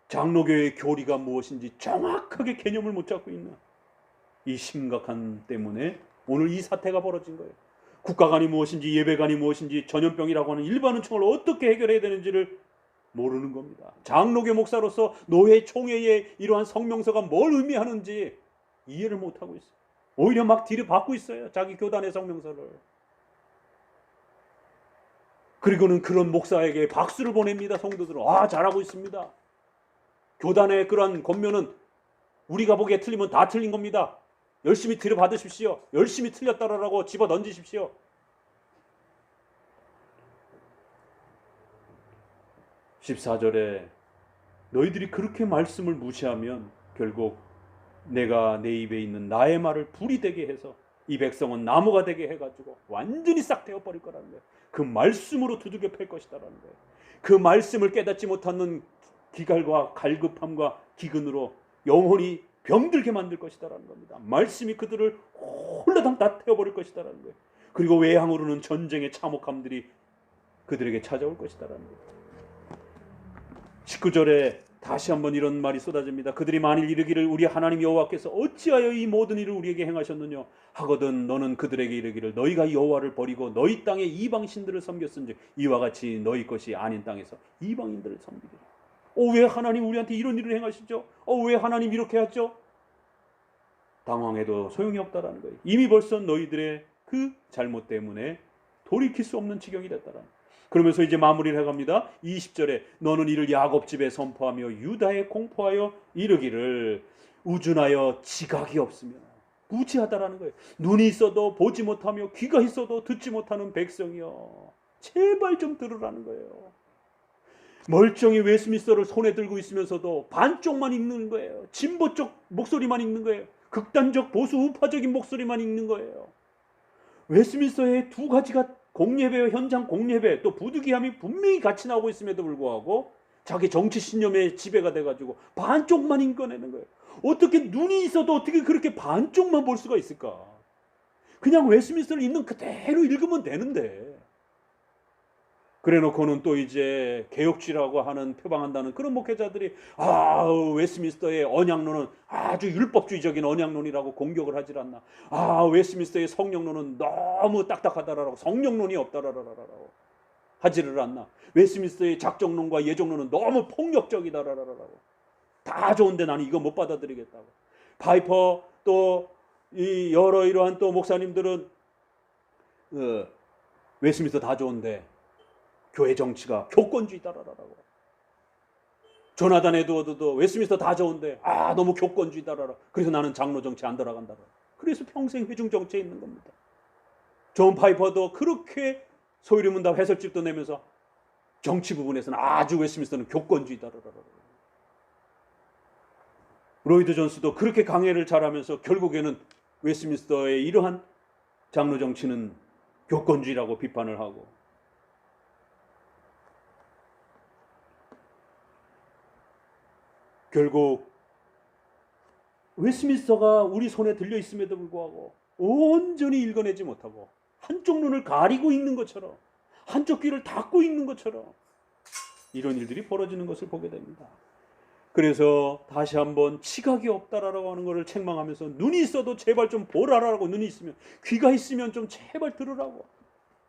장로교의 교리가 무엇인지 정확하게 개념을 못 잡고 있는 이 심각한 때문에 오늘 이 사태가 벌어진 거예요. 국가관이 무엇인지, 예배관이 무엇인지, 전염병이라고 하는 일반은총을 어떻게 해결해야 되는지를 모르는 겁니다. 장로교 목사로서 노회 총회의 이러한 성명서가 뭘 의미하는지 이해를 못하고 있어요. 오히려 막 뒤를 받고 있어요. 자기 교단의 성명서를. 그리고는 그런 목사에게 박수를 보냅니다. 성도들은 잘하고 있습니다. 교단의 그런 권면은 우리가 보기에 틀리면 다 틀린 겁니다. 열심히 들여받으십시오. 열심히 틀렸다라고 집어 던지십시오. (14절에) 너희들이 그렇게 말씀을 무시하면 결국 내가 내 입에 있는 나의 말을 불이 되게 해서 이 백성은 나무가 되게 해가지고 완전히 싹 태워버릴 거라는 거예요. 그 말씀으로 두들겨 팰 것이다라는 거예요. 그 말씀을 깨닫지 못하는 기갈과 갈급함과 기근으로 영혼이 병들게 만들 것이다라는 겁니다. 말씀이 그들을 홀라당 다 태워버릴 것이다라는 거예요. 그리고 외향으로는 전쟁의 참혹함들이 그들에게 찾아올 것이다라는 거예요. 19절에 다시 한번 이런 말이 쏟아집니다. 그들이 만일 이르기를 우리 하나님 여호와께서 어찌하여 이 모든 일을 우리에게 행하셨느냐 하거든 너는 그들에게 이르기를 너희가 여호와를 버리고 너희 땅에 이방신들을 섬겼은즉 이와 같이 너희 것이 아닌 땅에서 이방인들을 섬기리라. 왜 하나님 우리한테 이런 일을 행하시죠? 왜 하나님 이렇게 하죠? 당황해도 소용이 없다라는 거예요. 이미 벌써 너희들의 그 잘못 때문에 돌이킬 수 없는 지경이 됐다라는 거예요. 그러면서 이제 마무리를 해갑니다. 20절에 너는 이를 야곱 집에 선포하며 유다에 공포하여 이르기를 우준하여 지각이 없으며 무지하다라는 거예요. 눈이 있어도 보지 못하며 귀가 있어도 듣지 못하는 백성이여 제발 좀 들으라는 거예요. 멀쩡히 웨스민스터를 손에 들고 있으면서도 반쪽만 읽는 거예요. 진보 쪽 목소리만 읽는 거예요. 극단적 보수 우파적인 목소리만 읽는 거예요. 웨스민스터의 두 가지가 공예배와 현장 공예배 또 부득이함이 분명히 같이 나오고 있음에도 불구하고 자기 정치 신념의 지배가 돼가지고 반쪽만 읽어내는 거예요. 어떻게 눈이 있어도 어떻게 그렇게 반쪽만 볼 수가 있을까? 그냥 웨스민스터를 있는 그대로 읽으면 되는데 그래놓고는 또 이제 개혁주의라고 하는 표방한다는 그런 목회자들이 웨스민스터의 언약론은 아주 율법주의적인 언약론이라고 공격을 하질 않나. 웨스민스터의 성령론은 너무 딱딱하다라고 성령론이 없다라고 하지를 않나. 웨스민스터의 작정론과 예정론은 너무 폭력적이다라고. 다 좋은데 나는 이거 못 받아들이겠다고. 파이퍼 또 이 여러 이러한 또 목사님들은 웨스민스터 다 좋은데 교회 정치가 교권주의다라고. 조나단 에드워드도 웨스민스터 다 좋은데 너무 교권주의다라라. 그래서 나는 장로 정치 안 들어간다라. 그래서 평생 회중 정치에 있는 겁니다. 존 파이퍼도 그렇게 소유리문답 해설집도 내면서 정치 부분에서는 아주 웨스민스터는 교권주의다라라. 로이드 존스도 그렇게 강해를 잘하면서 결국에는 웨스민스터의 이러한 장로 정치는 교권주의라고 비판을 하고, 결국 웨스민스터가 우리 손에 들려 있음에도 불구하고 온전히 읽어내지 못하고 한쪽 눈을 가리고 있는 것처럼, 한쪽 귀를 닫고 있는 것처럼 이런 일들이 벌어지는 것을 보게 됩니다. 그래서 다시 한번 지각이 없다라고 하는 것을 책망하면서, 눈이 있어도 제발 좀 보라라고, 눈이 있으면, 귀가 있으면 좀 제발 들으라고.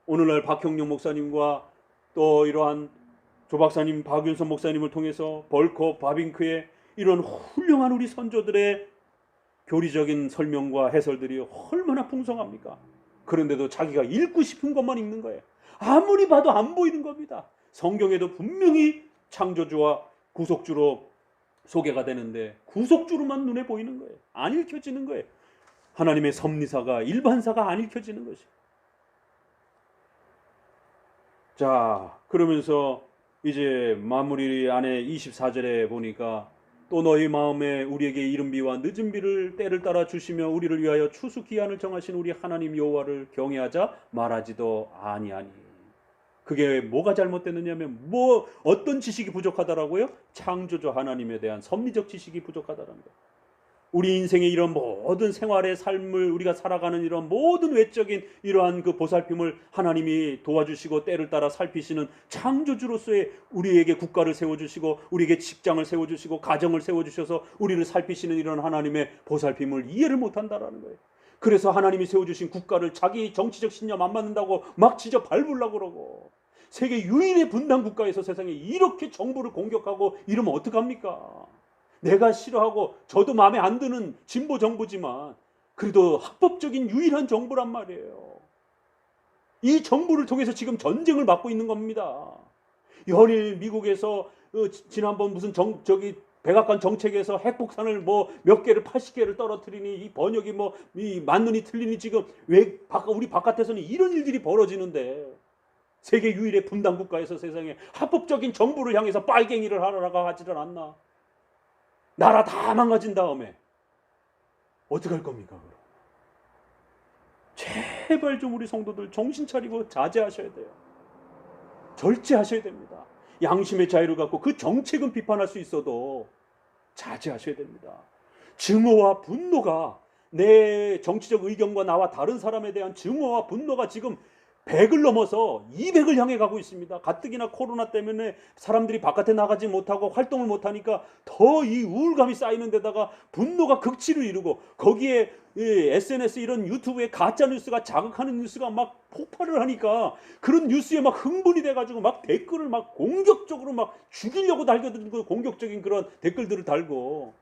오늘날 박형룡 목사님과 또 이러한 조 박사님, 박윤선 목사님을 통해서 벌코, 바빙크의 이런 훌륭한 우리 선조들의 교리적인 설명과 해설들이 얼마나 풍성합니까? 그런데도 자기가 읽고 싶은 것만 읽는 거예요. 아무리 봐도 안 보이는 겁니다. 성경에도 분명히 창조주와 구속주로 소개가 되는데 구속주로만 눈에 보이는 거예요. 안 읽혀지는 거예요. 하나님의 섭리사가, 일반사가 안 읽혀지는 것이에요. 자, 그러면서 이제 마무리 안에 24절에 보니까, 또 너희 마음에 우리에게 이른 비와 늦은 비를 때를 따라 주시며 우리를 위하여 추수 기한을 정하신 우리 하나님 여호와를 경외하자 말하지도 아니하니. 그게 뭐가 잘못됐느냐면, 어떤 지식이 부족하다라고요? 창조주 하나님에 대한 섭리적 지식이 부족하다라는 거예요. 우리 인생의 이런 모든 생활의 삶을 우리가 살아가는 이런 모든 외적인 이러한 그 보살핌을 하나님이 도와주시고 때를 따라 살피시는 창조주로서의 우리에게 국가를 세워주시고 우리에게 직장을 세워주시고 가정을 세워주셔서 우리를 살피시는 이런 하나님의 보살핌을 이해를 못한다라는 거예요. 그래서 하나님이 세워주신 국가를 자기 정치적 신념 안 맞는다고 막 지져 밟으려고 그러고, 세계 유일의 분단 국가에서 세상에 이렇게 정부를 공격하고 이러면 어떡합니까? 내가 싫어하고 저도 마음에 안 드는 진보 정부지만 그래도 합법적인 유일한 정부란 말이에요. 이 정부를 통해서 지금 전쟁을 막고 있는 겁니다. 연일 미국에서 지난번 무슨 백악관 정책에서 핵폭탄을 몇 개를 80개를 떨어뜨리니, 이 번역이 이 맞느니 틀리니, 지금 왜 우리 바깥에서는 이런 일들이 벌어지는데, 세계 유일의 분단 국가에서 세상에 합법적인 정부를 향해서 빨갱이를 하라고 하지를 않나? 나라 다 망가진 다음에 어떡할 겁니까? 그럼 제발 좀 우리 성도들 정신 차리고 자제하셔야 돼요. 절제하셔야 됩니다. 양심의 자유를 갖고 그 정책은 비판할 수 있어도 자제하셔야 됩니다. 증오와 분노가, 내 정치적 의견과 나와 다른 사람에 대한 증오와 분노가 지금 100을 넘어서 200을 향해 가고 있습니다. 가뜩이나 코로나 때문에 사람들이 바깥에 나가지 못하고 활동을 못하니까 더 이 우울감이 쌓이는 데다가 분노가 극치를 이루고, 거기에 SNS 이런 유튜브에 가짜 뉴스가, 자극하는 뉴스가 막 폭발을 하니까 그런 뉴스에 막 흥분이 돼가지고 막 댓글을 막 공격적으로 막 죽이려고 달겨드는 공격적인 그런 댓글들을 달고,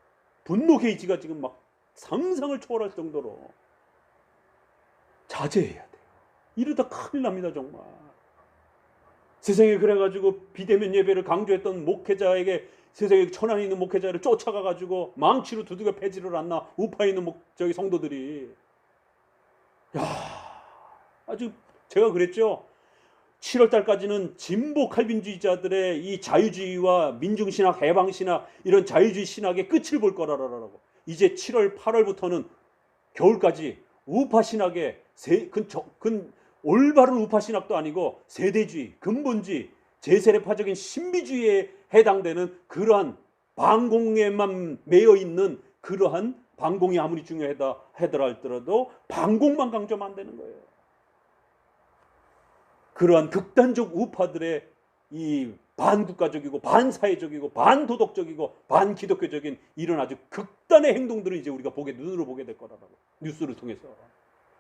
분노 게이지가 지금 막 상상을 초월할 정도로 자제해야 돼요. 이러다 큰일 납니다, 정말. 세상에 그래가지고 비대면 예배를 강조했던 목회자에게, 세상에 천안에 있는 목회자를 쫓아가가지고 망치로 두들겨 패지를 않나, 우파에 있는 성도들이. 아주 제가 그랬죠. 7월달까지는 진보 칼빈주의자들의 이 자유주의와 민중신학, 해방신학, 이런 자유주의 신학의 끝을 볼 거라고. 이제 7월, 8월부터는 겨울까지 우파 신학의 올바른 우파 신학도 아니고 세대주의, 근본주의, 제세례파적인 신비주의에 해당되는 그러한 반공에만 매여 있는 그러한, 반공이 아무리 중요하다 하더라도 반공만 강조하면 안 되는 거예요. 그러한 극단적 우파들의 이 반국가적이고 반사회적이고 반도덕적이고 반기독교적인 이런 아주 극단의 행동들을 이제 우리가 눈으로 보게 될 거라고. 뉴스를 통해서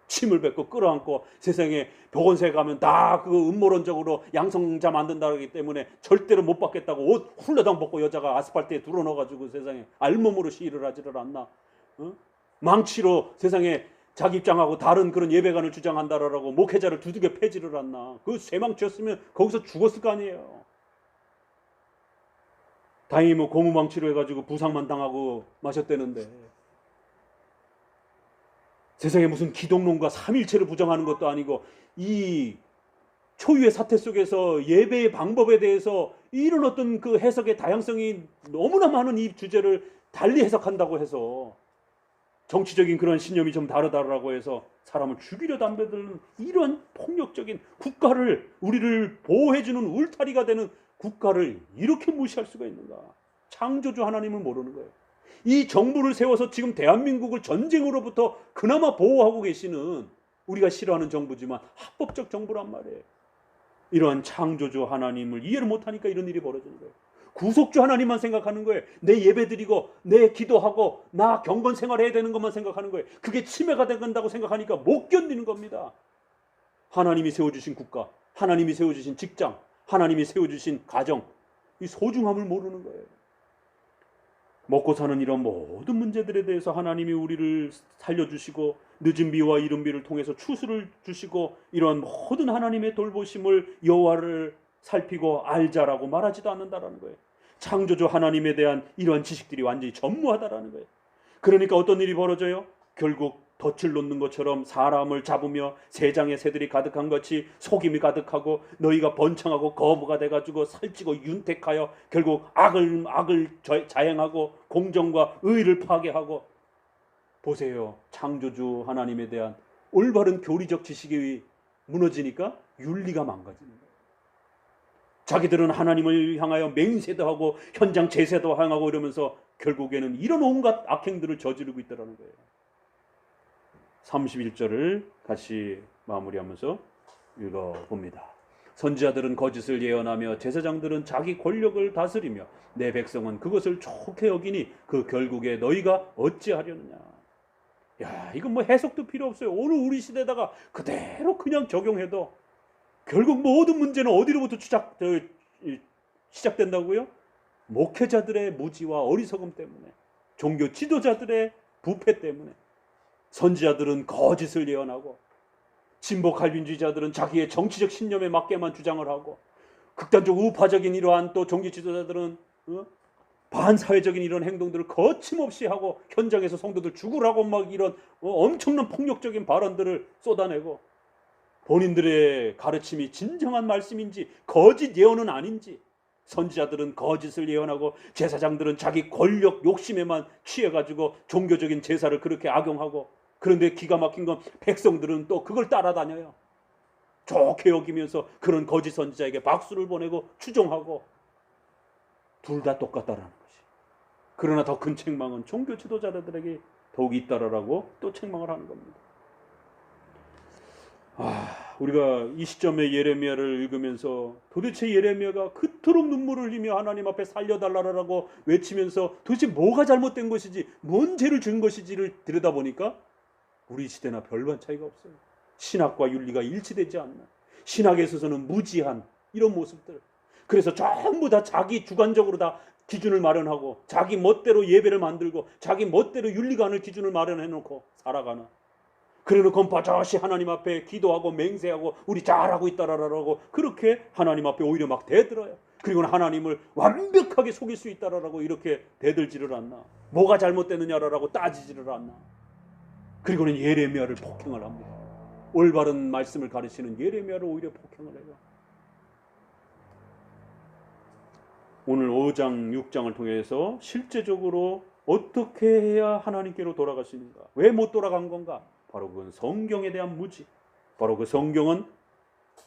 침을 뱉고 끌어안고, 세상에 보건소에 가면 다 그 음모론적으로 양성자 만든다기 때문에 절대로 못 받겠다고 옷 훌러덩 벗고 여자가 아스팔트에 들어 넣어가지고 세상에 알몸으로 시위를 하지를 않나? 망치로 세상에 자기 입장하고 다른 그런 예배관을 주장한다라고 목회자를 두들겨 패지를 않나. 그 쇠망치였으면 거기서 죽었을 거 아니에요. 다행히 뭐 고무망치로 해가지고 부상만 당하고 마셨대는데, 세상에 무슨 기독론과 삼일체를 부정하는 것도 아니고 이 초유의 사태 속에서 예배의 방법에 대해서 이런 어떤 그 해석의 다양성이 너무나 많은 이 주제를 달리 해석한다고 해서, 정치적인 그런 신념이 좀 다르다라고 해서 사람을 죽이려 담배드는 이런 폭력적인 국가를, 우리를 보호해주는 울타리가 되는 국가를 이렇게 무시할 수가 있는가. 창조주 하나님을 모르는 거예요. 이 정부를 세워서 지금 대한민국을 전쟁으로부터 그나마 보호하고 계시는, 우리가 싫어하는 정부지만 합법적 정부란 말이에요. 이러한 창조주 하나님을 이해를 못하니까 이런 일이 벌어지는 거예요. 구속주 하나님만 생각하는 거예요. 내 예배드리고 내 기도하고 나 경건 생활해야 되는 것만 생각하는 거예요. 그게 침해가 된다고 생각하니까 못 견디는 겁니다. 하나님이 세워주신 국가, 하나님이 세워주신 직장, 하나님이 세워주신 가정, 이 소중함을 모르는 거예요. 먹고 사는 이런 모든 문제들에 대해서 하나님이 우리를 살려주시고 늦은 비와 이른 비를 통해서 추수를 주시고 이러한 모든 하나님의 돌보심을, 여호와를 살피고 알자라고 말하지도 않는다라는 거예요. 창조주 하나님에 대한 이러한 지식들이 완전히 전무하다라는 거예요. 그러니까 어떤 일이 벌어져요? 결국 덫을 놓는 것처럼 사람을 잡으며 세장의 새들이 가득한 것이 속임이 가득하고 너희가 번창하고 거부가 돼가지고 살찌고 윤택하여 결국 악을 자행하고 공정과 의를 파괴하고. 보세요. 창조주 하나님에 대한 올바른 교리적 지식이 무너지니까 윤리가 망가지는 거예요. 자기들은 하나님을 향하여 맹세도 하고 현장 제사도 행하고 이러면서 결국에는 이런 온갖 악행들을 저지르고 있다는 거예요. 31절을 같이 마무리하면서 읽어봅니다. 선지자들은 거짓을 예언하며 제사장들은 자기 권력을 다스리며 내 백성은 그것을 좋게 여기니 그 결국에 너희가 어찌하려느냐. 야, 이건 뭐 해석도 필요 없어요. 오늘 우리 시대에다가 그대로 그냥 적용해도 결국 모든 문제는 어디로부터 시작된다고요? 목회자들의 무지와 어리석음 때문에, 종교 지도자들의 부패 때문에. 선지자들은 거짓을 예언하고 진보 칼빈주의자들은 자기의 정치적 신념에 맞게만 주장을 하고, 극단적 우파적인 이러한 또 종교 지도자들은 반사회적인 이런 행동들을 거침없이 하고 현장에서 성도들 죽으라고 막 이런 엄청난 폭력적인 발언들을 쏟아내고, 본인들의 가르침이 진정한 말씀인지 거짓 예언은 아닌지, 선지자들은 거짓을 예언하고 제사장들은 자기 권력 욕심에만 취해가지고 종교적인 제사를 그렇게 악용하고, 그런데 기가 막힌 건 백성들은 또 그걸 따라다녀요. 좋게 여기면서 그런 거짓 선지자에게 박수를 보내고 추종하고. 둘 다 똑같다라는 것이. 그러나 더 큰 책망은 종교 지도자들에게 더욱 잇따르라고 또 책망을 하는 겁니다. 우리가 이 시점에 예레미야를 읽으면서 도대체 예레미야가 그토록 눈물을 흘리며 하나님 앞에 살려달라고 외치면서 도대체 뭐가 잘못된 것이지, 뭔 죄를 진 것이지를 들여다보니까 우리 시대나 별반 차이가 없어요. 신학과 윤리가 일치되지 않나. 신학에 있어서는 무지한 이런 모습들. 그래서 전부 다 자기 주관적으로 다 기준을 마련하고 자기 멋대로 예배를 만들고 자기 멋대로 윤리관을 기준을 마련해놓고 살아가는. 그래놓고 버젓이 하나님 앞에 기도하고 맹세하고 우리 잘하고 있다라고 그렇게 하나님 앞에 오히려 막 대들어요. 그리고는 하나님을 완벽하게 속일 수 있다라고 이렇게 대들지를 않나. 뭐가 잘못되느냐라고 따지지를 않나. 그리고는 예레미야를 폭행을 합니다. 올바른 말씀을 가르치는 예레미야를 오히려 폭행을 해요. 오늘 5장, 6장을 통해서 실제적으로 어떻게 해야 하나님께로 돌아갈 수 있는가? 왜 못 돌아간 건가? 바로 그건 성경에 대한 무지. 바로 그 성경은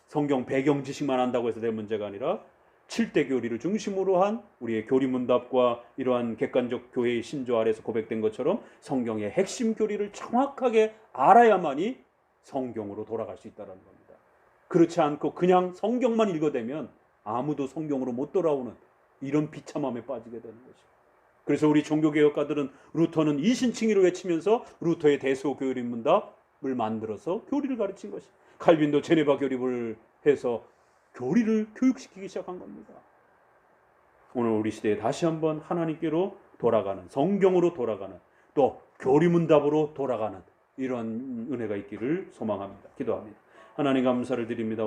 성경 배경 지식만 한다고 해서 된 문제가 아니라 7대 교리를 중심으로 한 우리의 교리문답과 이러한 객관적 교회의 신조 아래서 고백된 것처럼 성경의 핵심 교리를 정확하게 알아야만이 성경으로 돌아갈 수 있다는 겁니다. 그렇지 않고 그냥 성경만 읽어대면 아무도 성경으로 못 돌아오는 이런 비참함에 빠지게 되는 거죠. 그래서 우리 종교개혁가들은 루터는 이신칭의를 외치면서 루터의 대소교리문답을 만들어서 교리를 가르친 것이, 칼빈도 제네바 교립을 해서 교리를 교육시키기 시작한 겁니다. 오늘 우리 시대에 다시 한번 하나님께로 돌아가는, 성경으로 돌아가는, 또 교리문답으로 돌아가는 이런 은혜가 있기를 소망합니다. 기도합니다. 하나님 감사를 드립니다.